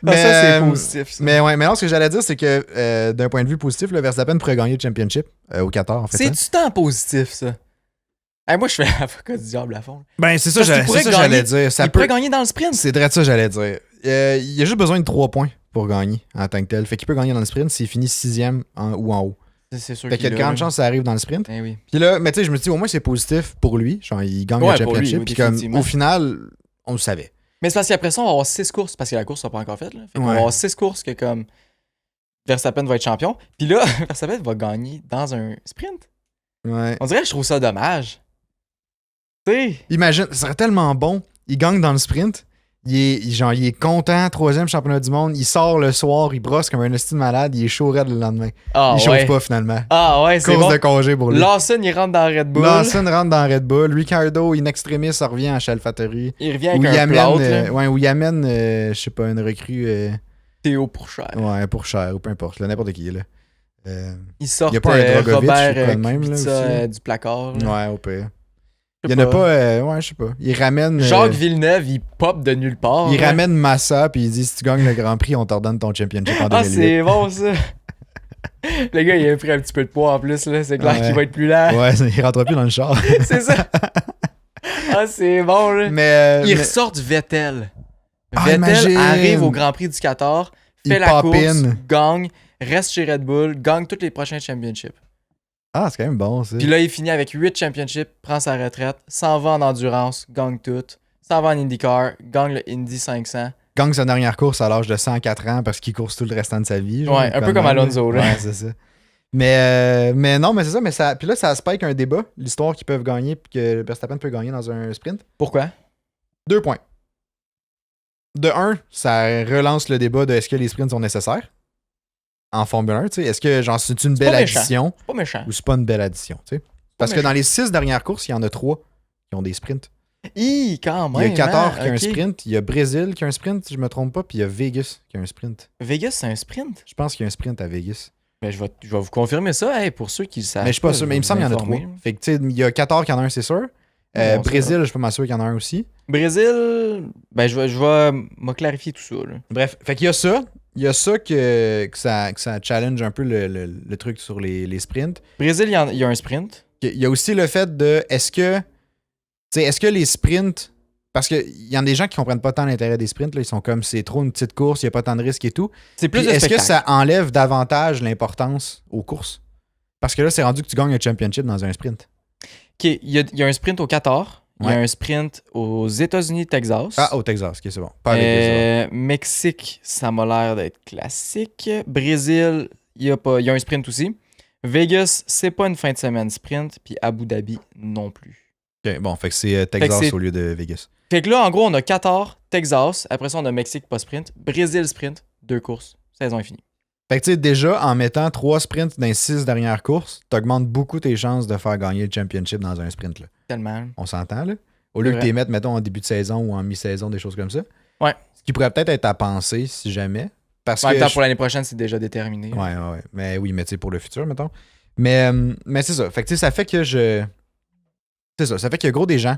Mais, ça, c'est positif. Ça. Mais ouais, mais non, ce que j'allais dire, c'est que d'un point de vue positif, le Verstappen pourrait gagner le championship au Qatar, en fait. C'est du temps positif, ça. Hey, moi, je fais l'avocat du diable à fond. Ben, c'est ça, Parce qu'il pourrait j'allais dire. Ça Il pourrait gagner dans le sprint. C'est vrai ça, j'allais dire. Il a juste besoin de 3 points pour gagner en tant que tel. Fait qu'il peut gagner dans le sprint s'il finit 6e ou en haut. C'est sûr Fait qu'il y a de grandes chances que ça arrive dans le sprint. Eh oui. Puis là, mais tu sais, je me dis, au moins, c'est positif pour lui. Genre, il gagne Ouais, le pour lui, championship. oui, Puis comme, définitivement. au final, on le savait. Mais c'est parce qu'après ça, on va avoir 6 courses, parce que la course sera pas encore faite. Là. Fait qu'on Ouais. va avoir 6 courses que comme Verstappen va être champion. Puis là, Verstappen va gagner dans un sprint. Ouais. On dirait que je trouve ça dommage. Tu sais. Imagine, ça serait tellement bon. Il gagne dans le sprint. Il est content, 3e championnat du monde. Il sort le soir, il brosse comme un estime malade. Il est chaud raide le lendemain. Ah il ouais. chauffe pas finalement. Ah ouais, c'est Course bon. de congé pour lui. Lawson, il rentre dans Red Bull. Lawson rentre dans Red Bull. Ricardo, in extremis, ça revient à AlphaTauri. Il revient avec un plâtre. Où il amène, je sais pas, une recrue. Théo Pourchère. Ouais, pour cher ou peu importe, là, n'importe qui. Là. Il sort y a pas un Dragovic, Robert je sais pas de même, là, Kubica, aussi. du placard. Là. Ouais, au pire. Je Il sais y en a pas, ouais, je sais pas. Il ramène. Jacques Villeneuve, il pop de nulle part. Il là. ramène Massa, puis il dit si tu gagnes le Grand Prix, on t'ordonne ton championship en 2008. Ah, c'est bon ça. Le gars, il a pris un petit peu de poids en plus. Là. C'est clair Ouais. qu'il va être plus lent. Ouais, il rentre plus dans le char. C'est ça. Ah, c'est bon. Là. Il ressort du Vettel. Ah, Vettel imagine. arrive au Grand Prix du Qatar, Il fait la pop course, in. gagne, reste chez Red Bull, gagne tous les prochains championships. Ah, c'est quand même bon, ça. Puis là, il finit avec 8 championships, prend sa retraite, s'en va en endurance, gagne tout, s'en va en IndyCar, gagne le Indy 500. Gagne sa dernière course à l'âge de 104 ans parce qu'il course tout le restant de sa vie. Genre, Ouais, un peu comme Alonso. Là. Ouais, c'est ça. Mais non, mais c'est ça. Mais ça. Puis là, ça spike un débat. L'histoire qu'ils peuvent gagner puis que Verstappen peut gagner dans un sprint. Pourquoi? 2 points. De 1, ça relance le débat de est-ce que les sprints sont nécessaires en Formule 1. Tu sais, est-ce que genre c'est une belle pas méchant. addition C'est pas méchant. ou c'est pas une belle addition? Tu sais? Parce que méchant. dans les 6 dernières courses, il y en a 3 qui ont des sprints. Quand même. Il y a Qatar qui a un ok. sprint, il y a Brésil qui a un sprint, si je me trompe pas, puis il y a Vegas qui a un sprint. Vegas, c'est un sprint? Je pense qu'il y a un sprint à Vegas. Ben, je vais vous confirmer ça, hey, pour ceux qui le savent. Mais je suis pas sûr, mais il me semble qu'il y en a 3. Fait que tu sais, il y a Qatar qui en a un, c'est sûr. Bon, Brésil, je suis pas mal sûr qu'il y en a un aussi. Brésil, ben je vais me clarifier tout ça. Là. Bref, fait qu'il y a ça. Il y a ça que ça challenge un peu le truc sur les sprints. Brésil, il y a un sprint. Il y a aussi le fait de est-ce que les sprints. Parce qu'il y en a des gens qui comprennent pas tant l'intérêt des sprints. Là, ils sont comme c'est trop une petite course, il n'y a pas tant de risques et tout. C'est plus Puis de est-ce que spectacle. ça enlève davantage l'importance aux courses? Parce que là, c'est rendu que tu gagnes un championship dans un sprint. Ok, il y a un sprint au Qatar. Il y a Ouais. un sprint aux États-Unis, Texas. Ah, au Texas, ok, c'est bon. Pas avec Brésil. Mexique, ça m'a l'air d'être classique. Brésil, il y a un sprint aussi. Vegas, c'est pas une fin de semaine sprint. Puis Abu Dhabi non plus. Ok, bon, fait que c'est Texas c'est- au lieu de Vegas. Fait que là, en gros, on a Qatar, Texas. Après ça, on a Mexique, pas sprint. Brésil, sprint. 2 courses. Saison est finie. Fait que tu sais, déjà, en mettant 3 sprints dans les 6 dernières courses, t'augmentes beaucoup tes chances de faire gagner le championship dans un sprint. Là. Tellement. On s'entend, là? Au lieu C'est que tu les mettes, mettons, en début de saison ou en mi-saison, des choses comme ça. Ouais. Ce qui pourrait peut-être être à penser, si jamais. Parce En même que. temps, pour l'année prochaine, c'est déjà déterminé. Ouais. Mais oui, mais tu sais, pour le futur, mettons. Mais c'est ça. Fait que tu sais, ça fait que C'est ça. Ça fait qu'il y a gros des gens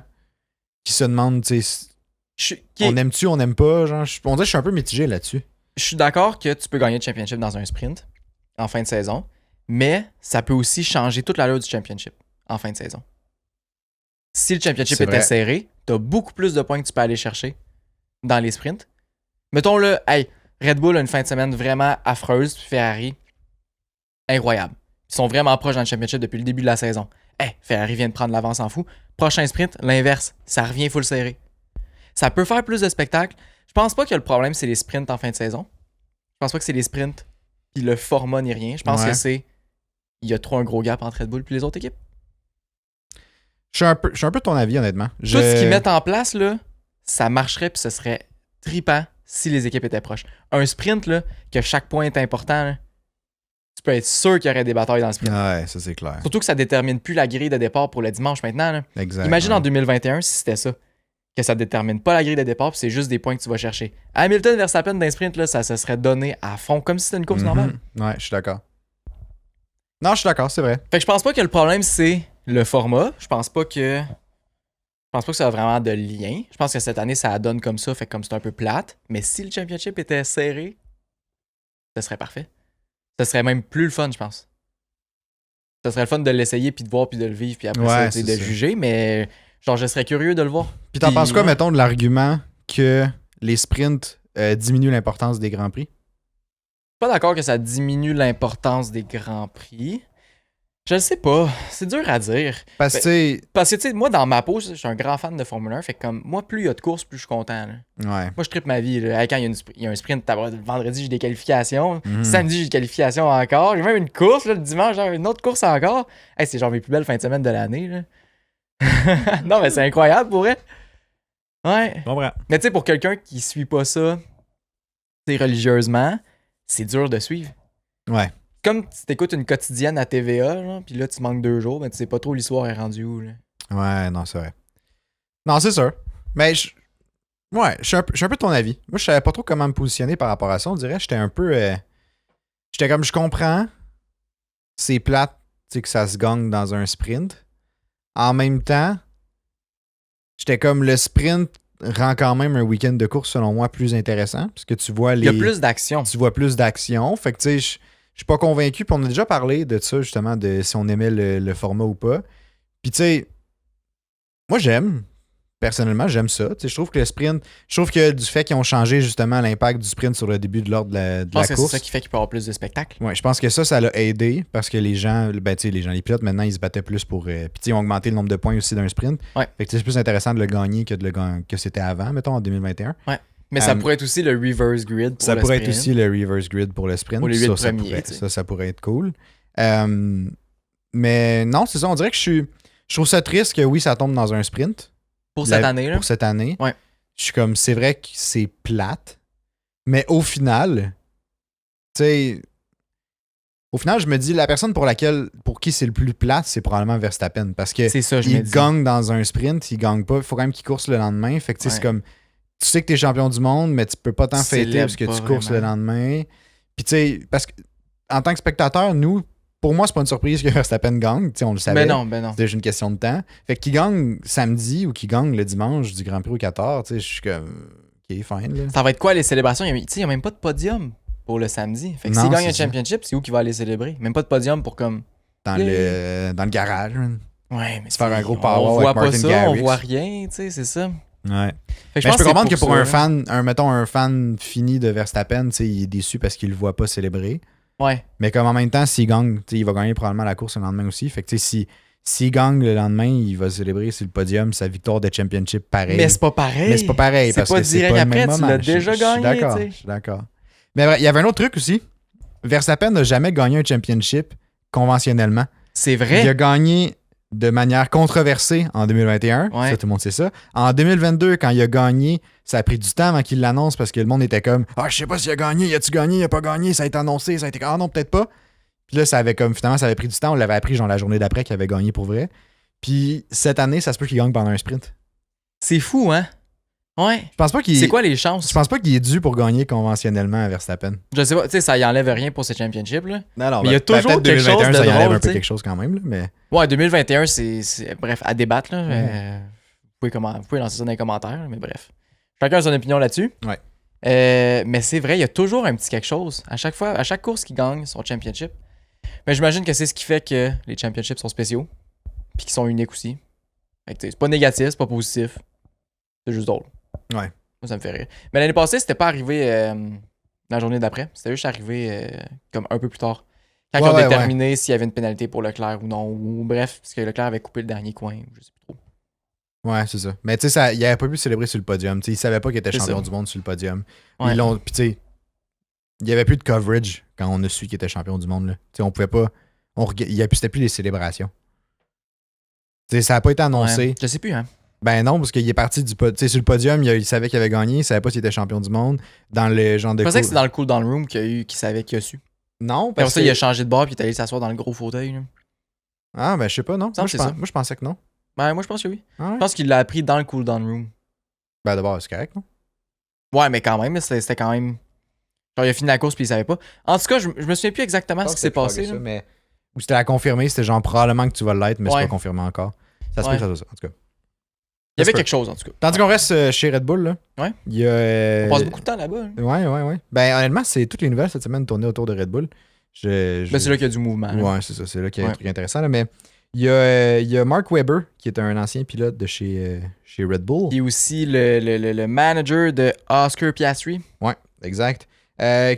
qui se demandent, tu sais, on aime-tu, on n'aime pas. Genre, on dirait que je suis un peu mitigé là-dessus. Je suis d'accord que tu peux gagner le championship dans un sprint en fin de saison, mais ça peut aussi changer toute l'allure du championship en fin de saison. Si le championship C'est était vrai. serré, t'as beaucoup plus de points que tu peux aller chercher dans les sprints. Mettons le, hey, Red Bull a une fin de semaine vraiment affreuse, puis Ferrari, incroyable. Ils sont vraiment proches dans le championship depuis le début de la saison. Hey, Ferrari vient de prendre l'avance en fou. Prochain sprint, l'inverse, ça revient full serré. Ça peut faire plus de spectacles. Je pense pas que le problème, c'est les sprints en fin de saison. Je pense pas que c'est les sprints puis le format ni rien. Je pense Ouais. que c'est... Il y a trop un gros gap entre Red Bull et les autres équipes. Je suis un peu de ton avis, honnêtement. Tout ce qu'ils mettent en place, là, ça marcherait puis ce serait trippant si les équipes étaient proches. Un sprint, là, que chaque point est important, là, tu peux être sûr qu'il y aurait des batailles dans le sprint. Ouais, ça c'est clair. Surtout que ça détermine plus la grille de départ pour le dimanche maintenant. Là. Exact. Imagine ouais. en 2021 si c'était ça. Que ça détermine pas la grille de départ puis c'est juste des points que tu vas chercher. Hamilton Verstappen d'un sprint, là, ça se serait donné à fond, comme si c'était une course normale. Ouais, je suis d'accord. Non, je suis d'accord, c'est vrai. Fait que je pense pas que le problème c'est le format. Je pense pas que ça a vraiment de lien. Je pense que cette année ça donne comme ça, fait que comme c'est un peu plate. Mais si le championship était serré, ça serait parfait. Ça serait même plus le fun, je pense. Ça serait le fun de l'essayer puis de voir puis de le vivre puis après Ouais, ça, tu sais, c'est de ça. juger, mais genre je serais curieux de le voir. Puis t'en penses quoi, ouais. mettons, de l'argument que les sprints diminuent l'importance des grands prix? Pas d'accord que ça diminue l'importance des grands prix. Je le sais pas. C'est dur à dire. Parce que, tu sais, Parce que, tu sais, moi, dans ma peau, je suis un grand fan de Formule 1. Fait que, comme, moi, plus il y a de courses, plus je suis content. Là. ouais. Moi, je trippe ma vie. Là. Hey, quand il y a un sprint, le vendredi, j'ai des qualifications. Mhm. Samedi, j'ai des qualifications encore. J'ai même une course. Là, le dimanche, genre une autre course encore. Hey, c'est genre mes plus belles fins de semaine de l'année. Là. Non, mais c'est incroyable pour vrai. Ouais. Comprends. Mais tu sais, pour quelqu'un qui suit pas ça, tu sais, religieusement, c'est dur de suivre. Ouais. Comme tu t'écoutes une quotidienne à TVA, genre, puis là, tu manques 2 jours, mais tu sais pas trop l'histoire est rendue où. Là. Ouais, non, c'est vrai. Non, c'est sûr. Mais ouais, je suis un peu de ton avis. Moi, je savais pas trop comment me positionner par rapport à ça. On dirait que j'étais un peu. J'étais comme, je comprends. C'est plate, tu sais, que ça se gagne dans un sprint. En même temps, j'étais comme, le sprint rend quand même un week-end de course, selon moi, plus intéressant. Parce que tu vois Il y a plus d'action. Tu vois plus d'action. Fait que, tu sais, je suis pas convaincu. Puis on a déjà parlé de ça, justement, de si on aimait le format ou pas. Puis, tu sais, moi, personnellement, j'aime ça. Tu sais, je trouve que le sprint, je trouve que du fait qu'ils ont changé, justement, l'impact du sprint sur le début de l'ordre de la Je pense que c'est course. ça qui fait qu'il peut y avoir plus de spectacles. Ouais, je pense que ça l'a aidé parce que les gens, ben, tu sais, les pilotes, maintenant, ils se battaient plus pour. Puis, tu sais, ils ont augmenté le nombre de points aussi d'un sprint. Ouais. Fait que c'est plus intéressant de le gagner que c'était avant, mettons, en 2021. Mais ça pourrait être aussi le reverse grid pour Ça le pourrait être sprint. aussi le reverse grid pour le sprint. Pour les 8 ça, premiers, ça pourrait être cool. Mais non, c'est ça. On dirait que je trouve ça triste que oui, ça tombe dans un sprint. Pour cette année, là. Pour cette année. Ouais. Je suis comme, c'est vrai que c'est plate. Mais au final, tu sais, au final, je me dis, la personne pour qui c'est le plus plate, c'est probablement Verstappen. Parce que C'est ça, je me il dis. gagne dans un sprint, il gagne pas. Il faut quand même qu'il course le lendemain. Fait que tu sais, Ouais. c'est comme, tu sais que t'es champion du monde, mais tu peux pas t'en Tu fêter célèbres parce que pas tu courses vraiment. le lendemain. Puis tu sais, parce que en tant que spectateur, nous, pour moi, c'est pas une surprise que Verstappen gagne. Tu sais, on le savait. Ben non. C'est déjà une question de temps. Fait qu'il gagne samedi ou qu'il gagne le dimanche du Grand Prix au Qatar, tu sais, je suis comme, ok, fine, là. Ça va être quoi les célébrations? Il n'y a même pas de podium pour le samedi. Fait que Non, s'il gagne c'est un ça. championship, c'est où qu'il va aller célébrer? Même pas de podium pour comme. Dans le garage, man. Ouais, mais Se faire c'est- un gros on power voit avec pas Martin ça, on Garrix. voit rien, tu sais, c'est ça. Ouais. Fait que Mais je pense peux comprendre que c'est pour un ça, fan, mettons un fan fini de Verstappen, tu sais, il est déçu parce qu'il le voit pas célébrer. là. Ouais. Mais comme en même temps, s'il gagne, tu sais, il va gagner probablement la course le lendemain aussi. Fait que tu sais, s'il gagne le lendemain, il va célébrer sur le podium sa victoire de championship pareil. Mais c'est pas pareil. Mais c'est pas pareil C'est parce pas que c'est direct pas le même après, tu moment. l'as déjà gagné, D'accord, tu sais. je suis d'accord. Mais il y avait un autre truc aussi. Verstappen n'a jamais gagné un championship conventionnellement. C'est Il a vrai. gagné de manière controversée en 2021. Ouais. Ça, tout le monde sait ça. En 2022, quand il a gagné, ça a pris du temps avant qu'il l'annonce parce que le monde était comme, ah, je sais pas s'il a gagné, il a-tu gagné, il a pas gagné, ça a été annoncé, ça a été, ah non, peut-être pas. Puis là, finalement, ça avait pris du temps. On l'avait appris genre la journée d'après qu'il avait gagné pour vrai. Puis cette année, ça se peut qu'il gagne pendant un sprint. C'est fou, hein? Ouais. Je pense pas qu'il C'est quoi les chances? Je pense pas qu'il est dû pour gagner conventionnellement à Verstappen. Je sais pas, tu sais, ça y enlève rien pour ces championships, là. Non, Mais il y a toujours peut-être quelque chose 2021, de ça y enlève drôle, un peu tu sais. quelque chose quand même, là, mais... Ouais, 2021, c'est bref, à débattre, là. Vous pouvez lancer ça dans les commentaires, mais bref. Chacun a son opinion là-dessus. Ouais. Mais c'est vrai, il y a toujours un petit quelque chose. À chaque course qui gagne son championship. Mais j'imagine que c'est ce qui fait que les championships sont spéciaux. Puis qu'ils sont uniques aussi. Fait que, tu sais, c'est pas négatif, c'est pas positif. C'est juste drôle. Ouais. Moi, ça me fait rire. Mais l'année passée, c'était pas arrivé la journée d'après. C'était juste arrivé comme un peu plus tard. Quand ils ont déterminé s'il y avait une pénalité pour Leclerc ou non. Ou bref, parce que Leclerc avait coupé le dernier coin. Je sais plus trop. Ouais, c'est ça. Mais tu sais, il avait pas pu célébrer sur le podium. Tu sais, il savait pas qu'il était C'est champion ça. du monde sur le podium. Ouais. Puis tu sais, il y avait plus de coverage quand on a su qu'il était champion du monde. Là. On pouvait pas. C'était plus les célébrations. T'sais, ça n'a pas été annoncé. Ouais, je sais plus, hein. Ben non, parce qu'il est parti sur le podium, il savait qu'il avait gagné, il savait pas s'il était champion du monde. Dans le genre de. Je pensais que c'est dans le cool-down room qu'il savait qu'il a su. Non, Après parce ça, que. il a changé de bord puis il est allé s'asseoir dans le gros fauteuil. Là. Ah, ben je sais pas, non. Ça me semble que c'est ça. Moi, je pensais que non. Ben, moi, je pense que oui. Ah ouais? Je pense qu'il l'a appris dans le cool-down room. Ben d'abord, c'est correct, non? Ouais, mais quand même, c'était quand même. Genre, il a fini la course puis il savait pas. En tout cas, je me souviens plus exactement ce qui s'est passé. Ça, Là. mais... Ou c'était à confirmer, c'était genre probablement que tu vas l'être, mais c'est Ouais. pas confirmé encore. Ça se peut Ouais. que ça soit ça, en tout cas. Il y avait Ça se quelque chose, en tout cas. Tandis qu'on reste chez Red Bull, là. Ouais. Il y a. On passe beaucoup de temps là-bas. Là. Ouais. Ben honnêtement, c'est toutes les nouvelles cette semaine tournées autour de Red Bull. Ben, c'est là qu'il y a du mouvement. Là. Ouais, c'est ça. C'est là qu'il y a un Ouais. truc intéressant. Là, mais il y a Mark Webber, qui est un ancien pilote de chez Red Bull. Il est aussi le manager de Oscar Piastri. Ouais, exact. Je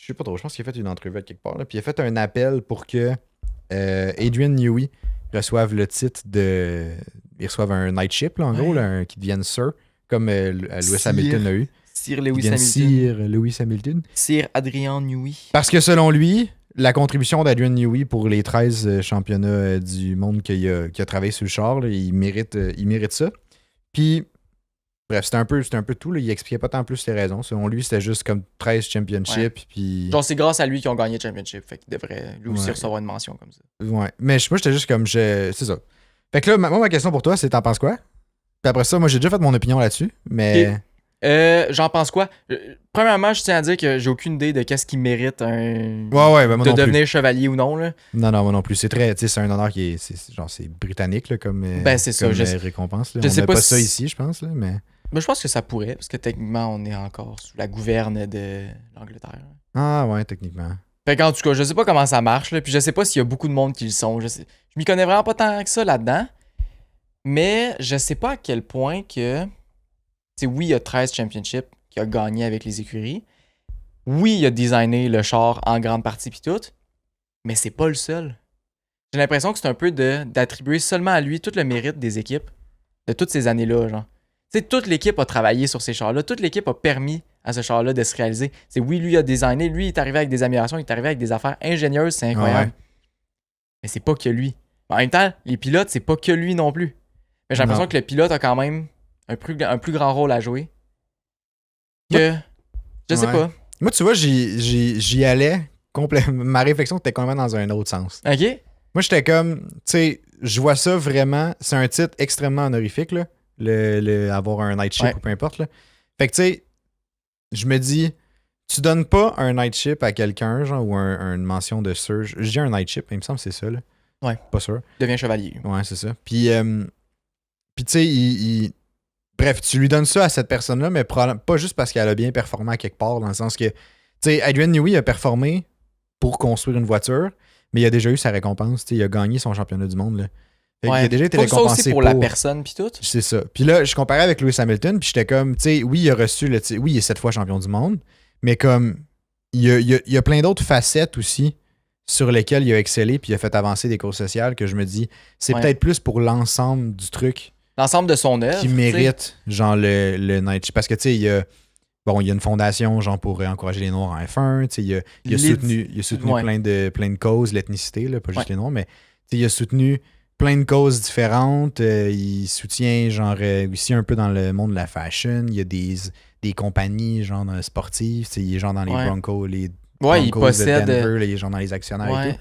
sais pas trop, je pense qu'il a fait une entrevue à quelque part. Là, puis il a fait un appel pour que Adrian Newey reçoive le titre de. Ils reçoivent un night ship, là, en Ouais. gros, là, qui devienne Sir, comme Lewis Sir. Hamilton a eu. Sir Qui Lewis devienne Hamilton. Sir Lewis Hamilton. Sir Adrian Newey. Parce que selon lui, la contribution d'Adrian Newey pour les 13 championnats du monde qu'il a travaillé sur le char, là, il mérite ça. Puis, bref, c'était un peu tout. Là. Il expliquait pas tant plus les raisons. Selon lui, c'était juste comme 13 championships. Ouais. Puis... Genre, c'est grâce à lui qu'ils ont gagné le championship. Fait qu'il devrait lui aussi Ouais. recevoir une mention comme ça. Ouais. Mais moi, j'étais juste comme. C'est ça. Fait que là, ma question pour toi, c'est t'en penses quoi? Puis après ça, moi, j'ai déjà fait mon opinion là-dessus. Mais. J'en pense quoi? Premièrement, je tiens à dire que j'ai aucune idée de qu'est-ce qui mérite Ouais, ben moi de non plus. devenir chevalier ou non. Là. Non, moi non plus. C'est très. Tu sais, c'est un honneur qui est. C'est britannique, là, comme. Ben, c'est ça, comme, je sais- récompense. Là. je On sais n'a pas pas si- ça ici, je pense, là, mais. Mais je pense que ça pourrait, parce que techniquement, on est encore sous la gouverne de l'Angleterre. Ah, ouais, techniquement. Fait qu'en tout cas, je sais pas comment ça marche, là, puis je sais pas s'il y a beaucoup de monde qui le sont. Je m'y connais vraiment pas tant que ça là-dedans. Mais je sais pas à quel point que. Tu sais, oui, il y a 13 championships qu'il a gagné avec les écuries. Oui, il a designé le char en grande partie pis tout. Mais c'est pas le seul. J'ai l'impression que c'est un peu d'attribuer seulement à lui tout le mérite des équipes de toutes ces années-là, genre. Tu sais, toute l'équipe a travaillé sur ces chars-là. Toute l'équipe a permis à ce char-là de se réaliser. C'est oui, lui a designé, lui il est arrivé avec des améliorations, il est arrivé avec des affaires ingénieuses, c'est incroyable. Ouais. Mais c'est pas que lui. En même temps, les pilotes, c'est pas que lui non plus. Mais j'ai l'impression Non. que le pilote a quand même un plus grand rôle à jouer. Que. Je sais Ouais. pas. Moi, tu vois, j'y allais complètement. Ma réflexion était complètement dans un autre sens. Ok? Moi, j'étais comme, tu sais, je vois ça vraiment. C'est un titre extrêmement honorifique, là. Avoir un night ship Ouais. ou peu importe, là. Fait que, tu sais, je me dis, tu donnes pas un night ship à quelqu'un, genre, ou une mention de Sir. Je dis un night ship, il me semble que c'est ça, là. Ouais. Pas sûr. Devient chevalier. Ouais, c'est ça. Puis tu sais, bref, tu lui donnes ça à cette personne-là, mais pas juste parce qu'elle a bien performé à quelque part, dans le sens que, tu sais, Adrian Newey a performé pour construire une voiture, mais il a déjà eu sa récompense. Tu sais, il a gagné son championnat du monde, là. Fait qu'il a déjà été Faut que ça récompensé aussi pour la personne pis tout. C'est ça. Puis là, je comparais avec Lewis Hamilton, puis j'étais comme, tu sais, oui, il a reçu le titre, oui, il est 7 fois champion du monde, mais comme, il y a plein d'autres facettes aussi sur lesquelles il a excellé, puis il a fait avancer des causes sociales que je me dis, c'est Ouais. peut-être plus pour l'ensemble du truc L'ensemble de son œuvre. qui tu sais. mérite, genre, le Night. Parce que, tu sais, il y a une fondation, genre, pour encourager les Noirs en F1, tu sais, il a soutenu Ouais. plein de causes, l'ethnicité, là, pas juste Ouais. les Noirs, mais, tu sais, il a soutenu plein de causes différentes. Il soutient, genre, aussi un peu dans le monde de la fashion. Il y a des compagnies, genre, sportives. Tu sais, il est genre dans les Ouais. Broncos, les Ouais, il Broncos possède. de Denver, là, il est genre dans les actionnaires et Ouais. tout.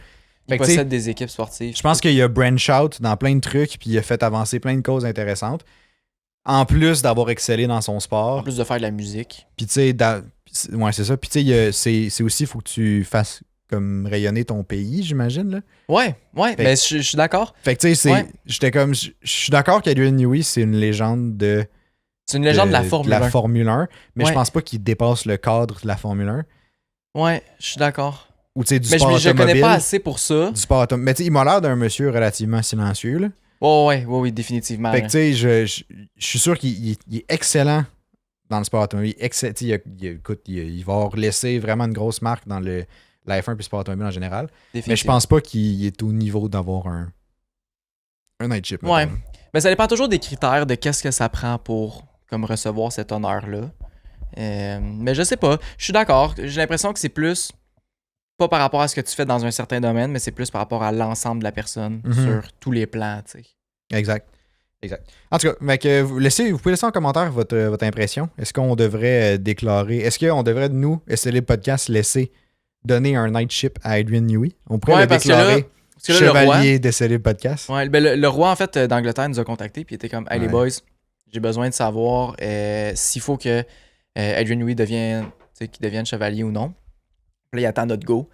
Il Fait que, tu sais, possède des équipes sportives. Je pense qu'il a branch out dans plein de trucs, puis il a fait avancer plein de causes intéressantes. En plus d'avoir excellé dans son En sport. plus de faire de la musique. Puis, tu sais, ouais, c'est ça. Puis, tu sais, c'est aussi, il faut que tu fasses comme rayonner ton pays, j'imagine, là. Ouais, Fait- mais je suis d'accord. Fait que, tu sais, Ouais. j'étais comme, je suis d'accord qu'Adrian Newey, c'est une légende de C'est une légende de la Formule 1. Formule 1, mais Ouais. je pense pas qu'il dépasse le cadre de la Formule 1. Ouais, je suis d'accord. Ou, tu sais, du Mais sport je le connais automobile. pas assez pour ça. Du sport automobile. Mais, tu sais, il m'a l'air d'un monsieur relativement silencieux, là. Ouais, définitivement. Fait que, tu sais, je suis sûr qu'il est excellent dans le sport automobile. Écoute, il va avoir laissé vraiment une grosse marque dans la F1 et le sport automobile en général. Mais je pense pas qu'il est au niveau d'avoir un night ship. Ouais. mettons. Mais ça dépend toujours des critères de qu'est-ce que ça prend pour comme recevoir cet honneur-là. Mais je sais pas. Je suis d'accord. J'ai l'impression que c'est plus pas par rapport à ce que tu fais dans un certain domaine, mais c'est plus par rapport à l'ensemble de la personne sur tous les plans, tu sais. Exact. En tout cas, vous pouvez laisser en commentaire votre impression. Est-ce qu'on devrait déclarer, est-ce qu'on devrait, nous, SLB Podcast, donner un night ship à Adrian Newey? On pourrait le déclarer chevalier de SLB Podcast. Ouais, ben le roi, en fait, d'Angleterre nous a contactés, puis il était comme, hey les boys, j'ai besoin de savoir s'il faut que Adrian Newey devienne chevalier ou non. Puis là, il attend notre go.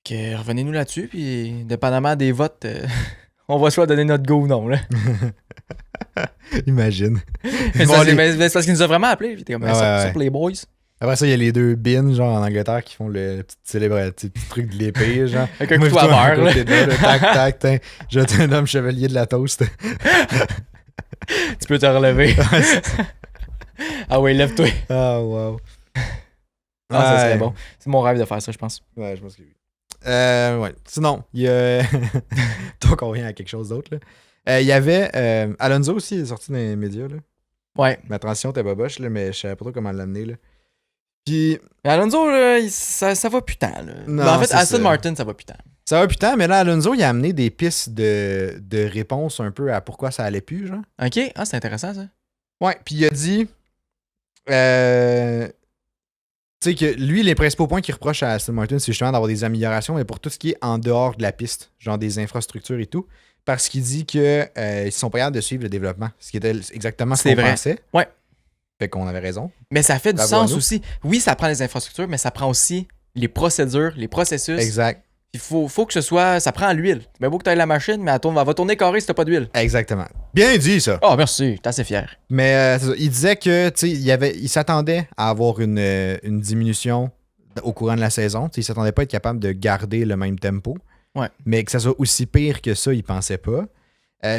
Que revenez-nous là-dessus, puis dépendamment des votes, on va soit donner notre go ou non. Là. Imagine. C'est parce qu'il nous a vraiment appelé. Puis t'es comme, ça pour les boys. Après ça, il y a les deux bins, genre en Angleterre, qui font le petit truc de l'épée, genre. Avec un couteau à beurre, là. Tac, je te nomme chevalier de la toast. Tu peux te relever. Ah ouais, lève-toi. Ah, wow. Ça serait bon. C'est mon rêve de faire ça, je pense. Ouais, je pense que oui. Ouais. Sinon, il y a. Donc, on revient à quelque chose d'autre, là. Il y avait. Alonso aussi, il est sorti dans les médias, là. Ouais. Ma transition était boboche, là, mais je savais pas trop comment l'amener, là. Puis. Alonso, là, ça va putain, là. Non, en fait, Aston Martin, ça va putain. Ça va putain, mais là, Alonso, il a amené des pistes de réponse un peu à pourquoi ça allait plus, genre. Ok, c'est intéressant, ça. Ouais, puis il a dit. Tu sais que lui, les principaux points qu'il reproche à Aston Martin, c'est justement d'avoir des améliorations, mais pour tout ce qui est en dehors de la piste, genre des infrastructures et tout, parce qu'il dit que ils sont pas capables de suivre le développement, ce qui était exactement ce qu'on pensait. Ouais. Fait qu'on avait raison. Mais ça fait du sens aussi. Oui, ça prend les infrastructures, mais ça prend aussi les procédures, les processus. Exact. Il faut que ce soit... Ça prend l'huile. Mais beau que tu aies la machine, mais elle va tourner carré si t'as pas d'huile. Exactement. Bien dit, ça. Oh, merci. T'es assez fier. Mais il disait que, tu sais, il s'attendait à avoir une diminution au courant de la saison. T'sais, il s'attendait pas à être capable de garder le même tempo. Ouais. Mais que ça soit aussi pire que ça, il pensait pas.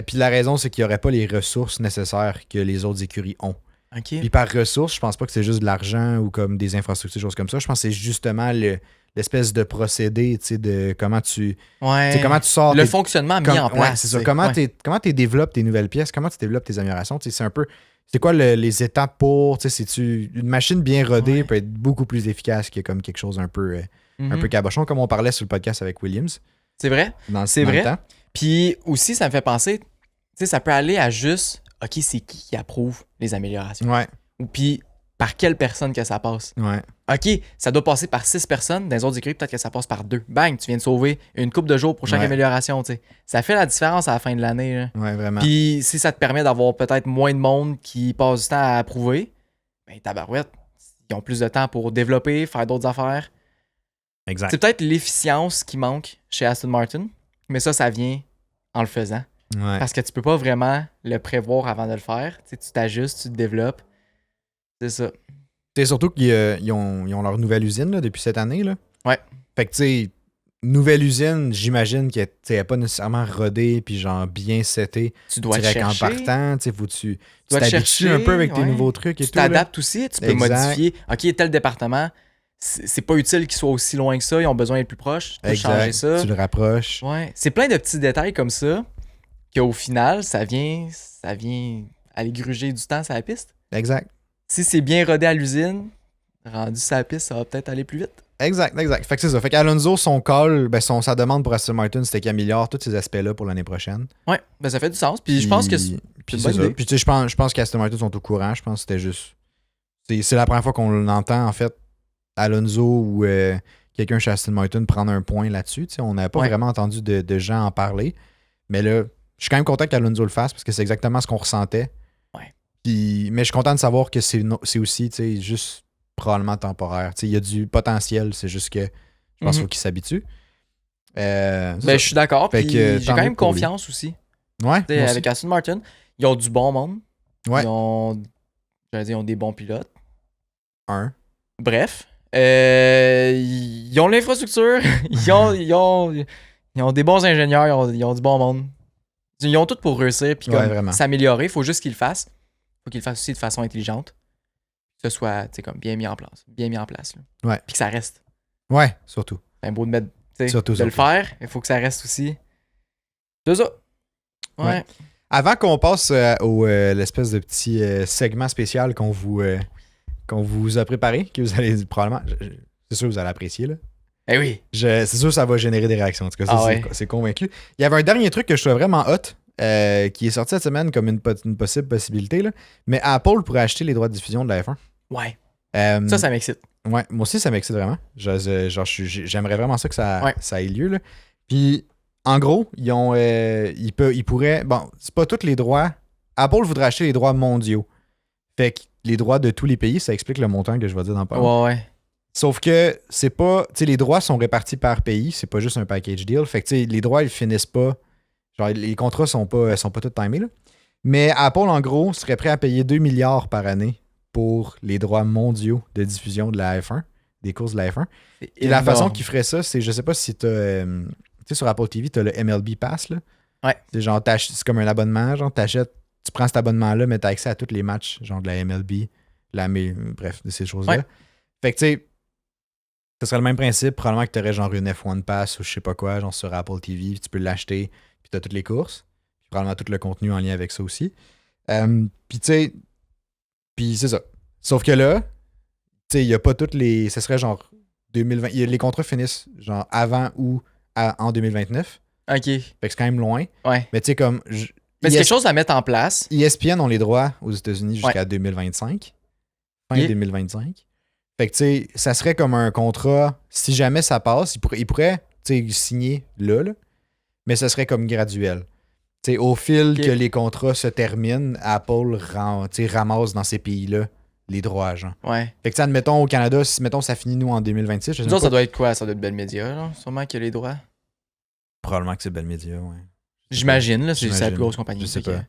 Puis la raison, c'est qu'il n'y aurait pas les ressources nécessaires que les autres écuries ont. OK. Puis par ressources, je pense pas que c'est juste de l'argent ou comme des infrastructures, des choses comme ça. Je pense que c'est justement l'espèce de procédé, tu sais, de comment tu sors... Le fonctionnement mis en place. Ouais, c'est ça. Comment tu développes tes nouvelles pièces, comment tu développes tes améliorations. C'est un peu... C'est quoi les étapes pour... Une machine bien rodée peut être beaucoup plus efficace que comme quelque chose un peu cabochon, comme on parlait sur le podcast avec Williams. C'est vrai. C'est vrai. Puis aussi, ça me fait penser, tu sais, ça peut aller à juste... OK, c'est qui approuve les améliorations? Ouais. Ou puis, par quelle personne que ça passe? Ouais. OK, ça doit passer par 6 personnes. Dans les autres écuries, peut-être que ça passe par 2. Bang, tu viens de sauver une couple de jours pour chaque amélioration, tu sais. Ça fait la différence à la fin de l'année. Là. Ouais, vraiment. Puis, si ça te permet d'avoir peut-être moins de monde qui passe du temps à approuver, ben, tabarouette, ils ont plus de temps pour développer, faire d'autres affaires. Exact. C'est peut-être l'efficience qui manque chez Aston Martin, mais ça vient en le faisant. Ouais. Parce que tu peux pas vraiment le prévoir avant de le faire. Tu sais, tu t'ajustes, tu te développes. C'est ça. C'est surtout qu'ils ont leur nouvelle usine là, depuis cette année. Là. Ouais. Fait que tu sais, nouvelle usine, j'imagine qu'elle n'est pas nécessairement rodée puis genre bien setée. Tu dois te chercher. En partant, faut tu t'habitues chercher un peu avec tes nouveaux trucs et tout. Tu t'adaptes aussi, tu peux modifier. OK, tel département, c'est pas utile qu'il soit aussi loin que ça, ils ont besoin d'être plus proches. Tu peux changer ça. Tu le rapproches. Ouais. C'est plein de petits détails comme ça qu'au final, ça vient aller gruger du temps sur la piste. Exact. Si c'est bien rodé à l'usine, rendu sur la piste, ça va peut-être aller plus vite. Exact. Fait que c'est ça. Fait qu'Alonso, son call, sa demande pour Aston Martin, c'était qu'il améliore tous ces aspects-là pour l'année prochaine. Ouais, ben ça fait du sens. Puis je pense que c'est c'est ça. Puis tu sais, je pense qu'Aston Martin sont au courant. Je pense que c'était juste... C'est la première fois qu'on entend, en fait, Alonso ou quelqu'un chez Aston Martin prendre un point là-dessus. Tu sais, on n'avait pas vraiment entendu de gens en parler. Mais là, je suis quand même content qu'Alonso le fasse parce que c'est exactement ce qu'on ressentait. Ouais. Mais je suis content de savoir que c'est aussi, tu sais, juste probablement temporaire. Tu sais, il y a du potentiel, c'est juste que je pense qu'il faut qu'il s'habitue. Je suis d'accord. Puis j'ai quand même confiance aussi. Ouais. Avec Aston Martin, ils ont du bon monde. Ouais. Ils ont des bons pilotes. Bref. Ils ont l'infrastructure. ils ont des bons ingénieurs. Ils ont du bon monde. Ils ont tout pour réussir puis s'améliorer. Il faut juste qu'ils le fassent. Il faut qu'ils le fassent aussi de façon intelligente. Que ce soit comme bien mis en place. Là. Ouais. Puis que ça reste. Ouais, surtout. C'est beau de mettre. Surtout. Le faire, il faut que ça reste aussi. C'est ça. Ouais. Avant qu'on passe au l'espèce de petit segment spécial qu'on vous a préparé, que vous allez probablement. C'est sûr que vous allez apprécier, là. Eh oui. C'est sûr que ça va générer des réactions. En tout cas, ça, c'est convaincu. Il y avait un dernier truc que je trouvais vraiment hot qui est sorti cette semaine comme une possible possibilité. Là. Mais Apple pourrait acheter les droits de diffusion de la F1. Ouais. Euh, Ça m'excite. Ouais, moi aussi, ça m'excite vraiment. J'aimerais vraiment ça que ça ait lieu. Là. Puis, en gros, ils pourraient. Bon, c'est pas tous les droits. Apple voudrait acheter les droits mondiaux. Fait que les droits de tous les pays, ça explique le montant que je vais dire dans pas long. Ouais. Sauf que c'est pas. Tu sais, les droits sont répartis par pays, c'est pas juste un package deal. Fait que, tu sais, les droits, ils finissent pas. Genre, les contrats sont pas tous timés, là. Mais Apple, en gros, serait prêt à payer 2 milliards par année pour les droits mondiaux de diffusion de la F1, des courses de la F1. Et la façon qu'ils feraient ça, c'est, je sais pas si t'as. Tu sais, sur Apple TV, t'as le MLB Pass, là. Ouais. C'est genre, c'est comme un abonnement, genre, t'achètes, tu prends cet abonnement-là, mais t'as accès à tous les matchs, genre de la MLB, bref, de ces choses-là. Ouais. Fait que, tu sais, ce serait le même principe, probablement que t'aurais genre une F1 Pass ou je sais pas quoi, genre sur Apple TV, tu peux l'acheter, puis t'as toutes les courses, puis probablement tout le contenu en lien avec ça aussi. Puis, tu sais, puis c'est ça. Sauf que là, tu sais, il n'y a pas toutes les. Ce serait genre 2020. Les contrats finissent genre avant ou en 2029. OK. Fait que c'est quand même loin. Ouais. Mais tu sais, comme. Mais c'est quelque chose à mettre en place. ESPN ont les droits aux États-Unis jusqu'à 2025. Fin 2025. Fait que tu sais, ça serait comme un contrat. Si jamais ça passe, ils pourraient signer là, mais ça serait comme graduel. T'sais, au fil que les contrats se terminent, Apple ramasse dans ces pays-là les droits, genre. Ouais. Fait que, admettons, au Canada, si, mettons, ça finit, nous, en 2026, je sais pas. Ça doit être quoi? Ça doit être Bell Media, là? Sûrement qu'il y a les droits. Probablement que c'est Bell Media, ouais. J'imagine, là, c'est la plus grosse compagnie. Je sais pas.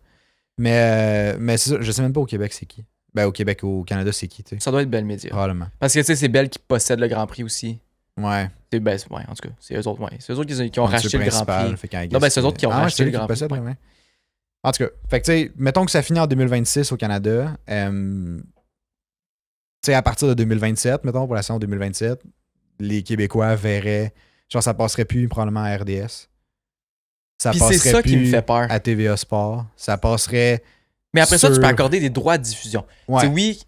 Mais c'est ça, je sais même pas au Québec, c'est qui. Ben, au Québec, au Canada, c'est qui, tu sais. Ça doit être Bell Media. Probablement. Parce que, tu sais, c'est Bell qui possède le Grand Prix aussi. Ouais. Ouais, en tout cas, c'est eux autres, C'est eux autres qui ont racheté le Grand Prix. Non, ben, c'est eux autres qui ont racheté le Grand Prix. Ouais. En tout cas, fait que, tu sais, mettons que ça finit en 2026 au Canada. Tu sais, à partir de 2027, mettons, pour la saison 2027, les Québécois verraient. Genre, ça passerait plus probablement à RDS. Ça Puis passerait c'est ça plus qui me fait peur. à TVA Sport. Ça passerait. Mais après ça, tu peux accorder des droits de diffusion. Ouais. Oui,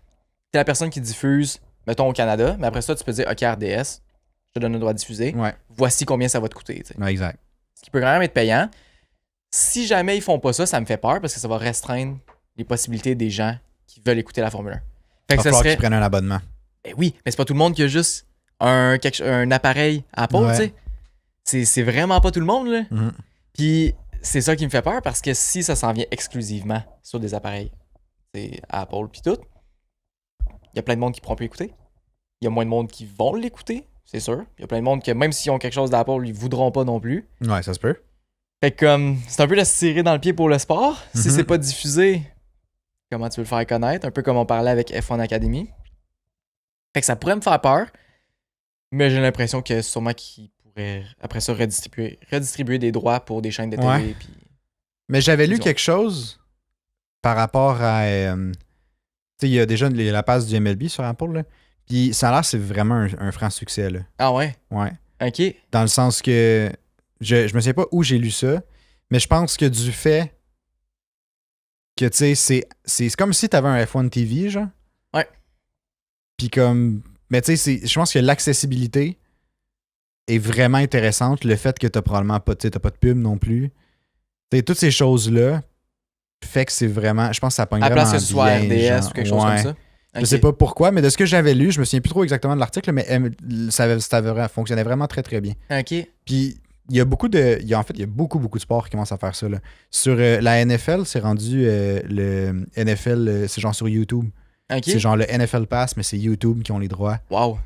t'es la personne qui diffuse, mettons, au Canada, mais après ça, tu peux dire, OK, RDS, je te donne le droit de diffuser. Ouais. Voici combien ça va te coûter. T'sais. Ouais, exact. Ce qui peut quand même être payant. Si jamais ils font pas ça, ça me fait peur parce que ça va restreindre les possibilités des gens qui veulent écouter la Formule 1. Fait Il que va ça falloir serait. qu'ils prennent un abonnement. Ben oui, mais c'est pas tout le monde qui a juste un appareil Apple, tu sais. C'est vraiment pas tout le monde, là. Mm-hmm. Puis c'est ça qui me fait peur parce que si ça s'en vient exclusivement sur des appareils, c'est Apple puis tout, il y a plein de monde qui pourront plus écouter. Il y a moins de monde qui vont l'écouter, c'est sûr. Il y a plein de monde que même s'ils ont quelque chose d'Apple, ils voudront pas non plus. Ouais, ça se peut. Fait que comme c'est un peu de se tirer dans le pied pour le sport. Si Mm-hmm. c'est pas diffusé, comment tu veux le faire connaître? Un peu comme on parlait avec F1 Academy. Fait que ça pourrait me faire peur, mais j'ai l'impression que sûrement qu'ils pourraient après ça redistribuer des droits pour des chaînes de télé. Ouais. Puis... Mais j'avais lu Disons. quelque chose par rapport à. Tu sais, il y a déjà la passe du MLB sur Apple, là. Puis ça a l'air c'est vraiment un franc succès, là. Ah ouais? Ouais. OK. Dans le sens que. Je me sais pas où j'ai lu ça, mais je pense que du fait que, tu sais, c'est comme si t'avais un F1 TV, genre. Ouais. Puis comme. Mais tu sais, je pense que l'accessibilité est vraiment intéressante. Le fait que t'as probablement pas, t'as pas de pub non plus. T'sais, toutes ces choses-là fait que c'est vraiment. Je pense que ça pogne À vraiment place que ce soit bien, RDS ou quelque chose comme ça. Je sais pas pourquoi, mais de ce que j'avais lu, je me souviens plus trop exactement de l'article, mais ça fonctionnait vraiment très très bien. OK. Puis il y a beaucoup de. En fait, il y a beaucoup de sports qui commencent à faire ça. Là. Sur la NFL, c'est rendu le NFL, c'est genre sur YouTube. OK. C'est genre le NFL Pass, mais c'est YouTube qui ont les droits. Wow.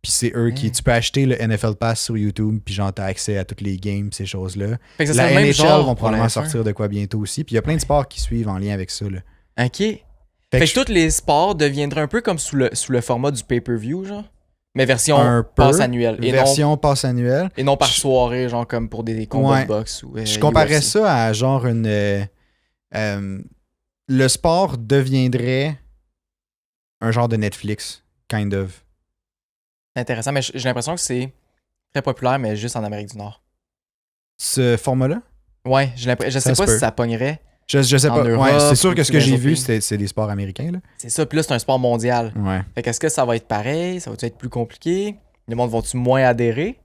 Puis c'est eux qui. Tu peux acheter le NFL Pass sur YouTube, puis genre t'as accès à toutes les games, ces choses-là. Fait que ça La serait le même NHL genre vont probablement pour la F1. sortir de quoi bientôt aussi. Puis il y a plein de sports qui suivent en lien avec ça. Là. OK. Fait que tous les sports deviendraient un peu comme sous le format du pay-per-view, genre. Mais version Un peu. passe annuelle. Version passe annuelle. Et non par soirée, genre comme pour des combats Ouais. de boxe. Ou, Je comparais UFC. ça à genre une. Le sport deviendrait un genre de Netflix, kind of. C'est intéressant, mais j'ai l'impression que c'est très populaire, mais juste en Amérique du Nord. Ce format-là? Ouais, je sais Ça se pas peut. si ça pognerait. Je sais En pas. Europe, Ouais, c'est sûr que ou ce que tous les j'ai autres vu, pays. c'est des sports américains. Là. C'est ça, puis là, c'est un sport mondial. Ouais. Fait qu'est-ce que ça va être pareil? Ça va être plus compliqué? Les monde vont-tu moins adhérer?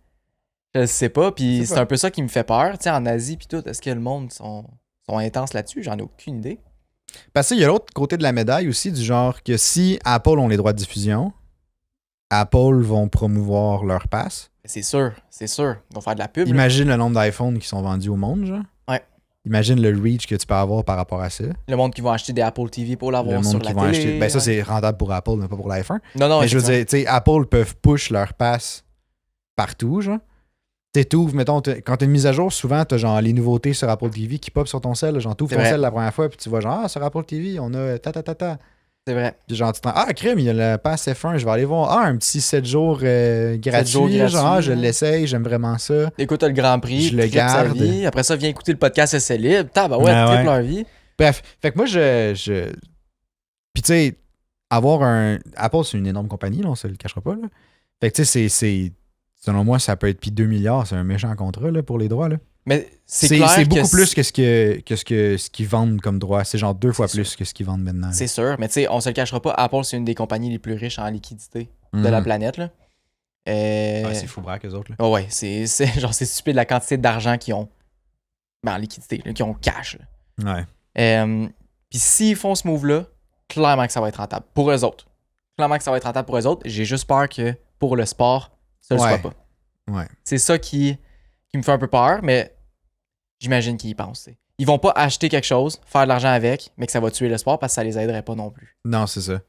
Je sais pas, puis Je sais c'est pas. un peu ça qui me fait peur. Tu sais, en Asie, puis tout, est-ce que le monde sont intenses là-dessus? J'en ai aucune idée. Parce qu'il y a l'autre côté de la médaille aussi, du genre que si Apple ont les droits de diffusion, Apple vont promouvoir leur pass. C'est sûr. Ils vont faire de la pub. là. Imagine le nombre d'iPhones qui sont vendus au monde, genre. Ouais. Imagine le reach que tu peux avoir par rapport à ça. Le monde qui va acheter des Apple TV pour Le l'avoir sur monde la qui vont télé. acheter. Ben ça, ouais. c'est rentable pour Apple, mais pas pour l'iPhone. Non, Mais je veux effectivement. dire, tu sais, Apple peuvent push leur pass partout, genre. Tu t'ouvres, mettons, quand t'as une mise à jour, souvent, t'as genre les nouveautés sur Apple TV qui pop sur ton cell. Genre, t'ouvres C'est ton vrai. cell la première fois, puis tu vois genre, ah, sur Apple TV, on a ta. C'est vrai. Puis genre, tu te rends, ah, crème, il y a le pass F1, je vais aller voir. Ah, un petit 7 jours gratuit. jours gratuits, genre, ah, je ouais. l'essaye, j'aime vraiment ça. Écoute le Grand Prix, Je le triple sa garde. vie. Après ça, viens écouter le podcast C'est libre. Ouais, Ah triple ouais. leur vie. Bref, fait que moi, Puis tu sais, avoir un. Apple, c'est une énorme compagnie, là, on se le cachera pas, là. Fait que tu sais, selon moi, ça peut être puis 2 milliards, c'est un méchant contrat, là, pour les droits, là. Mais c'est clair C'est que beaucoup plus que ce qu'ils vendent comme droit. C'est genre 2 fois C'est plus que ce qu'ils vendent maintenant. là. C'est sûr, mais tu sais, on se le cachera pas. Apple, c'est une des compagnies les plus riches en liquidité de Mhm. la planète, là. Ouais, c'est fou braque, eux autres, là. Oh ouais, c'est genre c'est stupide la quantité d'argent qu'ils ont. Ben, en liquidité, là, qu'ils ont cash. Là. Ouais. Puis s'ils font ce move-là, clairement que ça va être rentable. Pour eux autres. Clairement que ça va être rentable pour eux autres. J'ai juste peur que pour le sport, ça le Ouais. soit pas. Ouais. C'est ça qui me fait un peu peur, mais j'imagine qu'ils y pensent. T'sais. Ils vont pas acheter quelque chose, faire de l'argent avec, mais que ça va tuer le sport parce que ça les aiderait pas non plus. Non, c'est ça.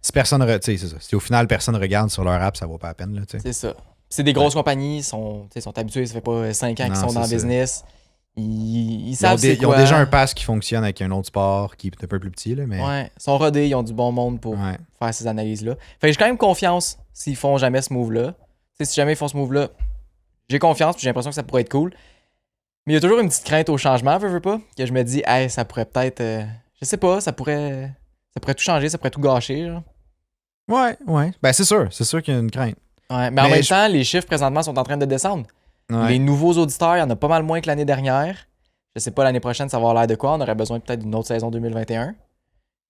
Si personne. Tu sais, c'est ça. Si au final, personne regarde sur leur app, ça vaut pas la peine, là, tu sais. C'est ça. C'est des grosses compagnies, ils sont habitués, ça fait pas 5 ans qu'ils Non, sont dans le c'est ça. business. Ils Ils savent ont, c'est ils ont quoi. déjà un pass qui fonctionne avec un autre sport qui est un peu plus petit, là, mais. Ouais, ils sont rodés, ils ont du bon monde pour Ouais. faire ces analyses-là. Fait que j'ai quand même confiance s'ils font jamais ce move-là. T'sais, si jamais ils font ce move-là, j'ai confiance puis j'ai l'impression que ça pourrait être cool. Mais il y a toujours une petite crainte au changement, veux pas, que je me dis, hey, ça pourrait peut-être. Je sais pas, ça pourrait tout changer, ça pourrait tout gâcher. Genre. Ouais. Ben, c'est sûr qu'il y a une crainte. Ouais, mais en Mais même je- temps, les chiffres présentement sont en train de descendre. Ouais. Les nouveaux auditeurs, il y en a pas mal moins que l'année dernière. Je sais pas l'année prochaine, ça va avoir l'air de quoi. On aurait besoin peut-être d'une autre saison 2021.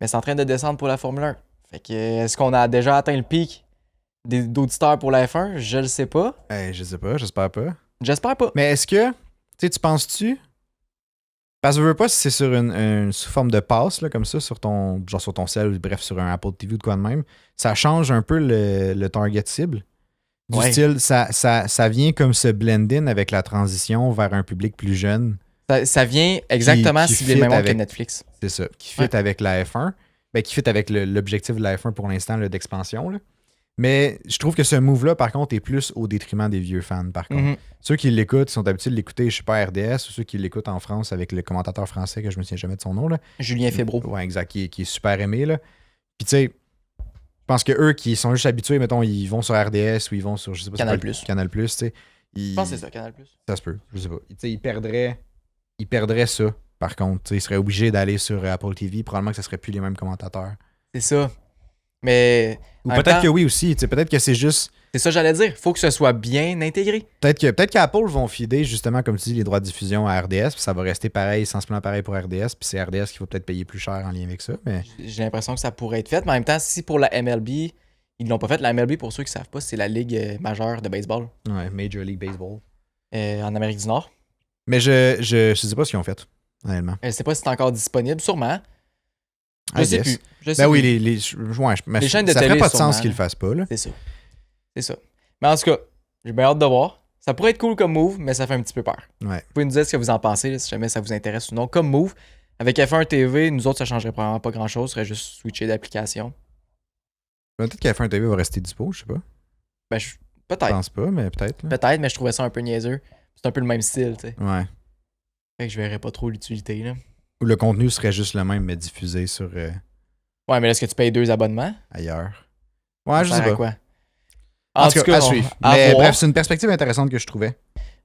Mais c'est en train de descendre pour la Formule 1. Fait que est-ce qu'on a déjà atteint le pic d'auditeurs pour la F1? Je le sais pas. Je sais pas, j'espère pas. J'espère pas. Mais est-ce que, tu penses-tu? Parce que je veux pas si c'est sur une sous forme de passe, là, comme ça, sur ton cell, bref, sur un Apple TV ou de quoi de même, ça change un peu le target cible. Du Ouais. style, ça vient comme se blend in avec la transition vers un public plus jeune. Ça vient exactement qui cibler fit le même monde que avec- Netflix. C'est ça. Qui fit Ouais. avec la F1. Ben, qui fit avec l'objectif de la F1 pour l'instant là, d'expansion. Là. Mais je trouve que ce move-là, par contre, est plus au détriment des vieux fans, par contre. Mhm. Ceux qui l'écoutent sont habitués de l'écouter, je sais pas, RDS, ou ceux qui l'écoutent en France avec le commentateur français, que je me souviens jamais de son nom. Là. Julien Febro. Ouais, exact, qui est super aimé. Là. Puis tu sais, je pense que eux qui sont juste habitués, mettons, ils vont sur RDS ou ils vont sur, je sais pas, Canal+. c'est quoi, Canal+, tu sais. Je pense que c'est ça, Canal+. Ça se peut, je sais pas. Tu sais, ils perdraient ça, par contre. Tu sais, ils seraient obligés d'aller sur Apple TV. Probablement que ce serait plus les mêmes commentateurs. C'est ça. Mais Ou en même peut-être temps, que oui aussi. Tu sais, peut-être que c'est juste. c'est ça que j'allais dire. Faut que ce soit bien intégré. Peut-être qu'Apple vont fider justement, comme tu dis, les droits de diffusion à RDS. Puis ça va rester pareil, sensiblement pareil pour RDS. Puis c'est RDS qu'il faut peut-être payer plus cher en lien avec ça. Mais J'ai l'impression que ça pourrait être fait. Mais en même temps, si pour la MLB, ils l'ont pas fait, la MLB, pour ceux qui savent pas, c'est la ligue majeure de baseball ouais, Major League Baseball. en Amérique du Nord. Mais je sais pas ce qu'ils ont fait, honnêtement. Je sais pas si c'est encore disponible, sûrement. Je I sais guess. plus. Je sais Ben oui, plus. mais Les chaînes de ça ferait télé, pas de sûrement, sens qu'ils là. le fassent pas, là. C'est ça. C'est ça. Mais en tout cas, j'ai bien hâte de voir. Ça pourrait être cool comme move, mais ça fait un petit peu peur. Ouais. Vous pouvez nous dire ce que vous en pensez, là, si jamais ça vous intéresse ou non. Comme move, avec F1 TV, nous autres, ça changerait probablement pas grand-chose. Ce serait juste switcher d'application. Peut-être qu'F1 TV va rester dispo, je sais pas. Ben, Je peut-être. pense pas, mais peut-être. là. Peut-être, mais je trouvais ça un peu niaiseux. C'est un peu le même style, tu sais. Ouais. Fait que je verrais pas trop l'utilité, là. Ou le contenu serait juste le même, mais diffusé sur Ouais, mais là, est-ce que tu payes 2 abonnements? ailleurs. Ouais, Ça je sert sais à pas. quoi? En tout cas, à suivre. Mais voir. bref, c'est une perspective intéressante que je trouvais.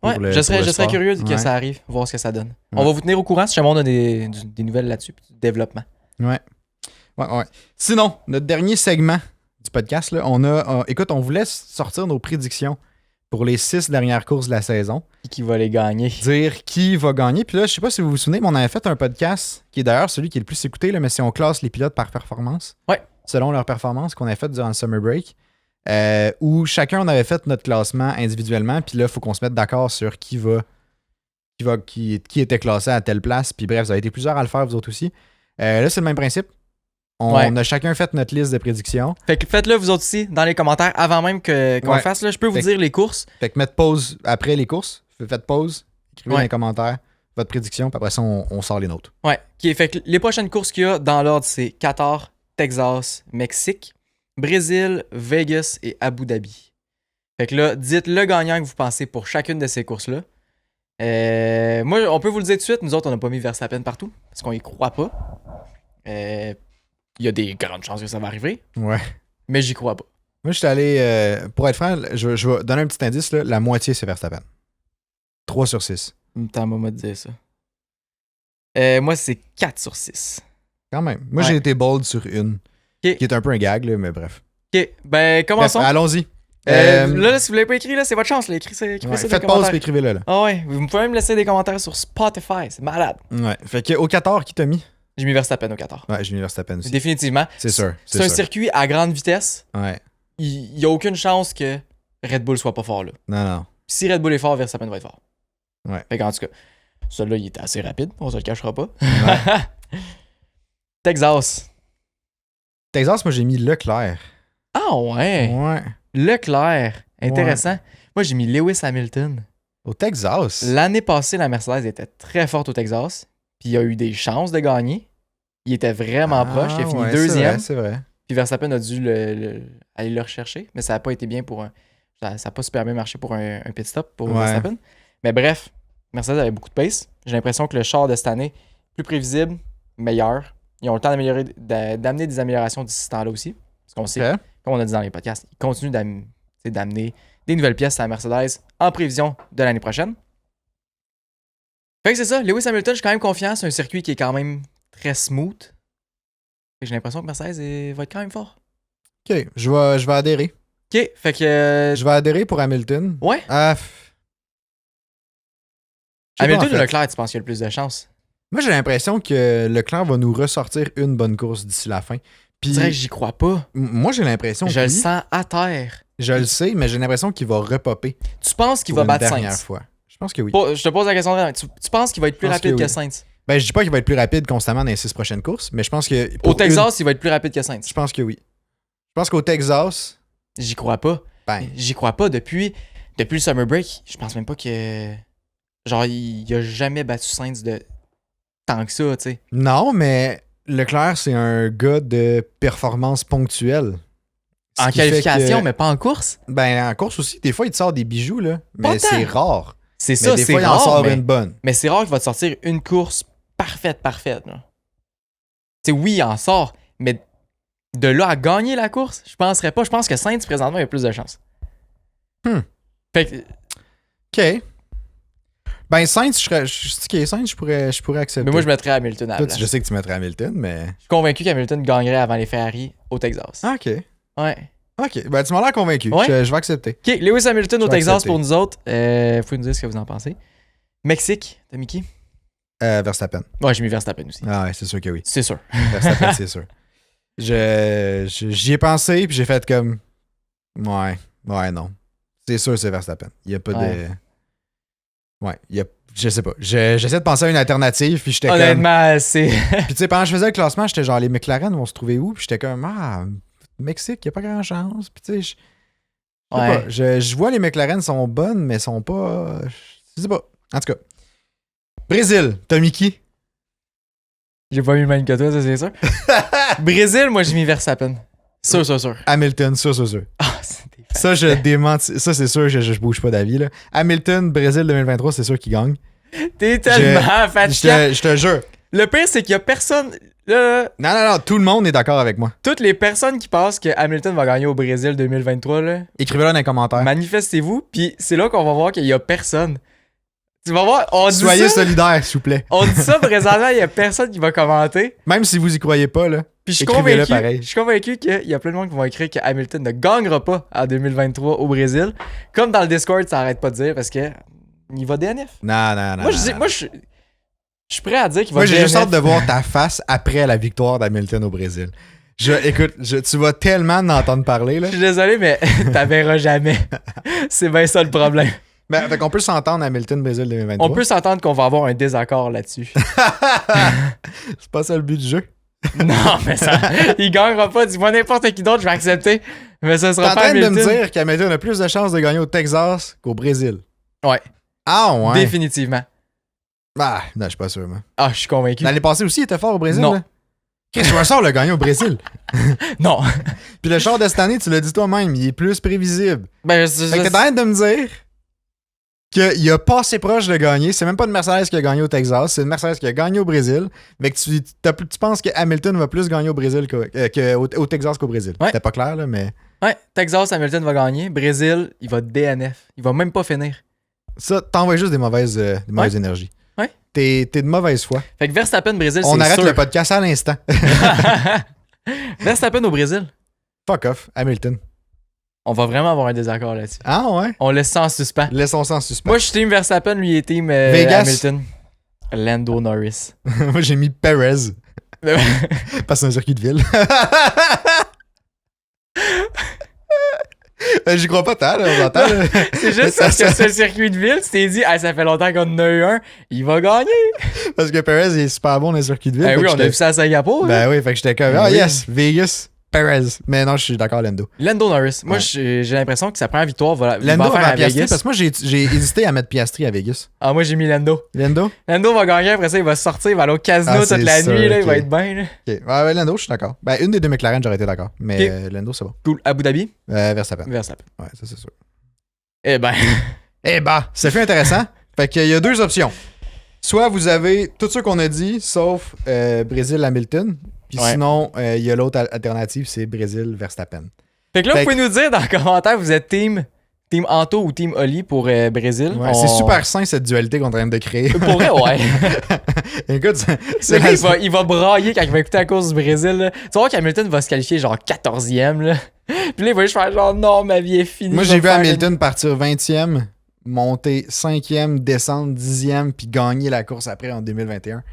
Ouais, pour le- je serais pour le sport. curieux que Ouais. ça arrive, voir ce que ça donne. Ouais. On va vous tenir au courant si jamais on a des nouvelles là-dessus, puis du développement. Ouais. Sinon, notre dernier segment du podcast, là, écoute, on voulait sortir nos prédictions pour les 6 dernières courses de la saison. Qui va les gagner? Dire qui va gagner. Puis là, je sais pas si vous vous souvenez, mais on avait fait un podcast qui est d'ailleurs celui qui est le plus écouté, là, mais si on classe les pilotes par performance. Ouais. Selon leur performance qu'on a fait durant le summer break. où chacun on avait fait notre classement individuellement, puis là, il faut qu'on se mette d'accord sur qui était classé à telle place, puis bref, vous avez été plusieurs à le faire, vous autres aussi. Là, c'est le même principe. On a chacun fait notre liste de prédictions. Fait que faites-le vous autres aussi dans les commentaires avant même qu'on le fasse. Là. Je peux vous dire les courses. Fait que mettre pause après les courses. Faites pause, écrivez dans les commentaires votre prédiction, puis après ça, on sort les nôtres. Ouais. Okay, fait que les prochaines courses qu'il y a dans l'ordre, c'est Qatar, Texas, Mexique, Brésil, Vegas et Abu Dhabi. Fait que là, dites le gagnant que vous pensez pour chacune de ces courses-là. Moi, on peut vous le dire tout de suite, nous autres, on n'a pas mis Verstappen partout, parce qu'on y croit pas. Il y a des grandes chances que ça va arriver. Ouais. Mais j'y crois pas. Moi, je suis allé. Pour être franc, je vais donner un petit indice. Là, la moitié, c'est Verstappen. 3 sur 6. T'as maman de dire ça. Moi, c'est 4 sur 6. Quand même. Moi, j'ai été bold sur une. Qui est un peu un gag, là, mais bref. Ok, ben commençons. Bref, allons-y. Là, si vous l'avez pas écrit, là, c'est votre chance. Là. Écrivez faites pause et écrivez-le. Là. Ah ouais, vous pouvez même laisser des commentaires sur Spotify. C'est malade. Ouais. Fait que au Qatar, qui t'a mis? J'ai mis Verstappen au Qatar. Ouais, j'ai mis Verstappen aussi. Définitivement. C'est sûr. C'est un circuit à grande vitesse. Ouais. Il y a aucune chance que Red Bull soit pas fort là. Non. Si Red Bull est fort, Verstappen va être fort. Ouais. Fait qu'en tout cas, celui-là, il était assez rapide. On se le cachera pas. Ouais. Texas. Texas, moi, j'ai mis Leclerc. Ah ouais. Ouais. Leclerc. Intéressant. Moi, j'ai mis Lewis Hamilton. Au Texas. L'année passée, la Mercedes était très forte au Texas. Puis il a eu des chances de gagner. Il était vraiment proche. Il a fini deuxième. C'est vrai. Puis Verstappen a dû aller le rechercher. Mais ça n'a pas été bien pour un. Ça n'a pas super bien marché pour un pit stop pour Verstappen. Mais bref, Mercedes avait beaucoup de pace. J'ai l'impression que le char de cette année, plus prévisible, meilleur. Ils ont le temps d'amener des améliorations d'ici ce temps-là aussi. Parce qu'on sait, comme on a dit dans les podcasts, ils continuent d'amener des nouvelles pièces à la Mercedes en prévision de l'année prochaine. Fait que c'est ça, Lewis Hamilton, je suis quand même confiant. C'est un circuit qui est quand même très smooth. J'ai l'impression que Mercedes va être quand même fort. Ok, je vais adhérer. Ok, fait que. Je vais adhérer pour Hamilton. Ouais. Hamilton ou Leclerc, tu penses qu'il y a le plus de chance? Moi, j'ai l'impression que Leclerc va nous ressortir une bonne course d'ici la fin. Puis, je dirais que j'y crois pas. Moi, j'ai l'impression Je le sens à terre. Je le sais, mais j'ai l'impression qu'il va repopper. Tu penses qu'il va battre Sainz? Dernière fois. Je pense que oui. Je te pose la question. Tu penses qu'il va être plus rapide que Sainz? Ben, je dis pas qu'il va être plus rapide constamment dans les 6 prochaines courses, mais je pense que... Au Texas, il va être plus rapide que Sainz. Je pense que oui. Je pense qu'au Texas... J'y crois pas. Ben. J'y crois pas. Depuis le Summer Break, je pense même pas que... Genre, il a jamais battu Sainz de tant que ça, tu sais. Non, mais Leclerc, c'est un gars de performance ponctuelle. En qualification, mais pas en course? Ben, en course aussi, des fois, il te sort des bijoux, là. Mais c'est rare. C'est ça, des c'est fois, rare. Il en sort une bonne. Mais c'est rare qu'il va te sortir une course parfaite. Là. Tu sais, oui, il en sort, mais de là à gagner la course, je penserais pas. Je pense que Sainz, présentement, il a plus de chance. Fait que... OK. Ben, Sainz, je pourrais accepter. Mais moi, je mettrais Hamilton à la place. Je sais que tu mettrais Hamilton, mais... Je suis convaincu qu'Hamilton gagnerait avant les Ferrari au Texas. Ah, OK. Ouais. OK. Ben, tu m'as l'air convaincu. Ouais. Je vais accepter. OK. Lewis Hamilton au Texas accepter. pour nous autres. Vous pouvez nous dire ce que vous en pensez. Mexique, t'as mis qui? Verstappen. Ouais, j'ai mis Verstappen aussi. Ah ouais, c'est sûr que oui. C'est sûr. Verstappen, c'est sûr. J'y ai pensé, puis j'ai fait comme... Ouais, non. C'est sûr, c'est Verstappen. Il n'y a pas de... Ouais, je sais pas. J'essaie de penser à une alternative, puis j'étais Honnêtement, c'est... Puis tu sais, pendant que je faisais le classement, j'étais genre, les McLaren vont se trouver où? Puis j'étais comme, Mexique, il n'y a pas grand chance. Puis tu sais, je vois les McLaren sont bonnes, mais sont pas... Je sais pas. En tout cas. Brésil, t'as mis qui? J'ai pas mis le même que toi, ça c'est sûr. Brésil, moi j'ai mis Verstappen. Sûr. Hamilton, sûr. Ça, je démentis. Ça, c'est sûr, je bouge pas d'avis. Là. Hamilton, Brésil 2023, c'est sûr qu'il gagne. T'es tellement fatigué. Je te jure. Le pire, c'est qu'il y a personne. Là, non, tout le monde est d'accord avec moi. toutes les personnes qui pensent que Hamilton va gagner au Brésil 2023, là, Écrivez-le dans les commentaires. manifestez-vous, puis c'est là qu'on va voir qu'il y a personne. Tu vas voir, on dit Soyez ça. solidaires, s'il vous plaît. On dit ça présentement, il y a personne qui va commenter. Même si vous y croyez pas, là. Puis je suis écrivez-le convaincu, pareil. je suis convaincu qu'il y a plein de monde qui vont écrire que Hamilton ne gagnera pas en 2023 au Brésil. Comme dans le Discord, ça arrête pas de dire parce que il va DNF. Non. Moi, je suis prêt à dire qu'il va Moi, DNF. j'ai juste hâte de voir ta face après la victoire d'Hamilton au Brésil. Écoute, tu vas tellement en entendre parler, là. Je suis désolé, mais t'as verras jamais. C'est bien ça le problème. Ben, fait qu'on peut s'entendre à Hamilton Brésil 2023. On peut s'entendre qu'on va avoir un désaccord là-dessus. C'est pas ça le but du jeu. Non, mais ça, il gagnera pas. Dis-moi n'importe qui d'autre, je vais accepter. Mais ça T'es sera en pas train de Hamilton. me dire qu'Hamilton a plus de chances de gagner au Texas qu'au Brésil. Ouais, Ah ouais? définitivement. Ah, non, je suis pas sûr, moi. Ah, je suis convaincu. L'année passée aussi, il était fort au Brésil, Non. là. Chris Russell l'a gagné au Brésil. Non. Puis le char de cette année, tu l'as dit toi-même, il est plus prévisible. Ben, Fait que t'es en train de me dire qu'il a pas assez proche de gagner. C'est même pas une Mercedes qui a gagné au Texas, c'est une Mercedes qui a gagné au Brésil. Mais que tu penses que Hamilton va plus gagner au Brésil au Texas qu'au Brésil. Ouais. C'était pas clair, là, mais Ouais, Texas, Hamilton va gagner. Brésil, il va DNF. Il va même pas finir. ça, t'envoies juste des mauvaises énergies. Ouais. T'es de mauvaise foi. Fait que Verstappen, Brésil, c'est On arrête sûr. le podcast à l'instant. Verstappen au Brésil, Fuck off, Hamilton. on va vraiment avoir un désaccord là-dessus. Ah ouais? On laisse ça en suspens. Laissons ça en suspens. Moi, je suis team Verstappen, lui, il est team Vegas. Hamilton. Lando Norris. Moi, j'ai mis Perez. Parce que c'est un circuit de ville. J'y crois pas tant, là, on entend. Là. C'est juste parce que c'est le circuit de ville, tu t'es dit, ah, ça fait longtemps qu'on en a eu un, il va gagner. Parce que Perez il est super bon dans les circuits de ville. Ben fait oui, que on a j'étais- vu ça à Singapour. hein. Ben oui, fait que j'étais comme, Ben ah oui. yes, Vegas, Perez. Mais non, je suis d'accord, Lando. Lando Norris. Moi, Ouais. j'ai l'impression que sa première victoire va Lando va faire avant à Piastri, Vegas. parce que moi, j'ai hésité à mettre Piastri à Vegas. Ah, moi, j'ai mis Lando. Lando? Lando va gagner, après ça, il va sortir, il va aller au casino Ah, toute c'est la sûr, nuit, là, il ok. va être bien. là. Ok. Ouais, Lando, je suis d'accord. Ben, une des deux McLaren, j'aurais été d'accord. Mais Ok. Lando, c'est bon. Cool. Abu Dhabi, Verstappen. Verstappen. Ouais, ça, c'est sûr. Eh ben, Eh bah, ça fait intéressant. Fait qu'il y a deux options. Soit vous avez tout ce qu'on a dit, sauf Brésil-Hamilton. Puis Ouais. sinon, il y a l'autre alternative, c'est Brésil-Verstappen. fait que là, Fait vous pouvez nous dire dans les commentaires, vous êtes team Anto ou team Oli pour Brésil. Ouais, c'est super sain, cette dualité qu'on est en train de créer. Pour vrai, ouais. Écoute, Le gars, il va brailler quand il va écouter la course du Brésil. Là. Tu vas voir qu'Hamilton va se qualifier genre 14e. Là. Puis là, il va juste faire genre non, ma vie est finie. Moi, je j'ai vais vu faire Hamilton partir 20e, monter 5e, descendre 10e, puis gagner la course après en 2021.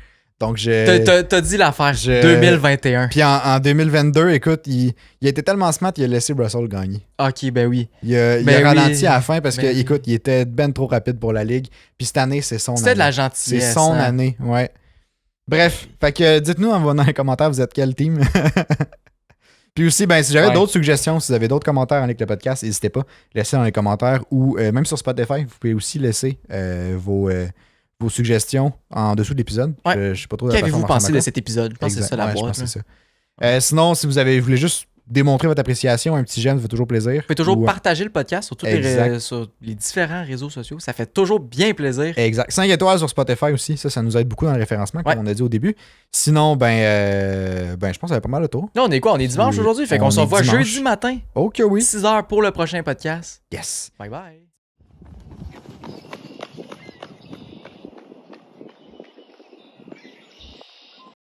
Donc, T'as dit l'affaire. je- 2021. Puis en 2022, écoute, il a été tellement smart, il a laissé Russell gagner. Ok, ben oui. Il a Ben ralenti oui. à la fin parce que, Ben oui. écoute, il était ben trop rapide pour la ligue. Puis cette année, c'est son année. C'était de la C'est gentillesse. son hein. année, ouais. Bref, fait que dites-nous dans les commentaires, vous êtes quel team? Puis aussi, ben, si j'avais Ouais. d'autres suggestions, si vous avez d'autres commentaires avec le podcast, n'hésitez pas, laissez dans les commentaires ou même sur Spotify, vous pouvez aussi laisser vos suggestions en dessous de l'épisode. Ouais. Je sais pas trop de la Qu'avez-vous façon dont ça pensé de marche cet épisode? Je pense que c'est ça la encore. Ouais, je boîte. pense que là. c'est ça. Sinon, si vous voulez juste démontrer votre appréciation, un petit j'aime, ça fait toujours plaisir. Vous pouvez toujours Ou, partager le podcast sur, Exact. sur les différents réseaux sociaux. Ça fait toujours bien plaisir. Exact. 5 étoiles sur Spotify aussi, ça nous aide beaucoup dans le référencement, comme Ouais. on a dit au début. Sinon, je pense que ça va pas mal le tour. Là, on est quoi? On est dimanche Oui, aujourd'hui. Fait on qu'on se est revoit dimanche. jeudi matin, Ok, oui. 6h pour le prochain podcast. Yes. Bye bye.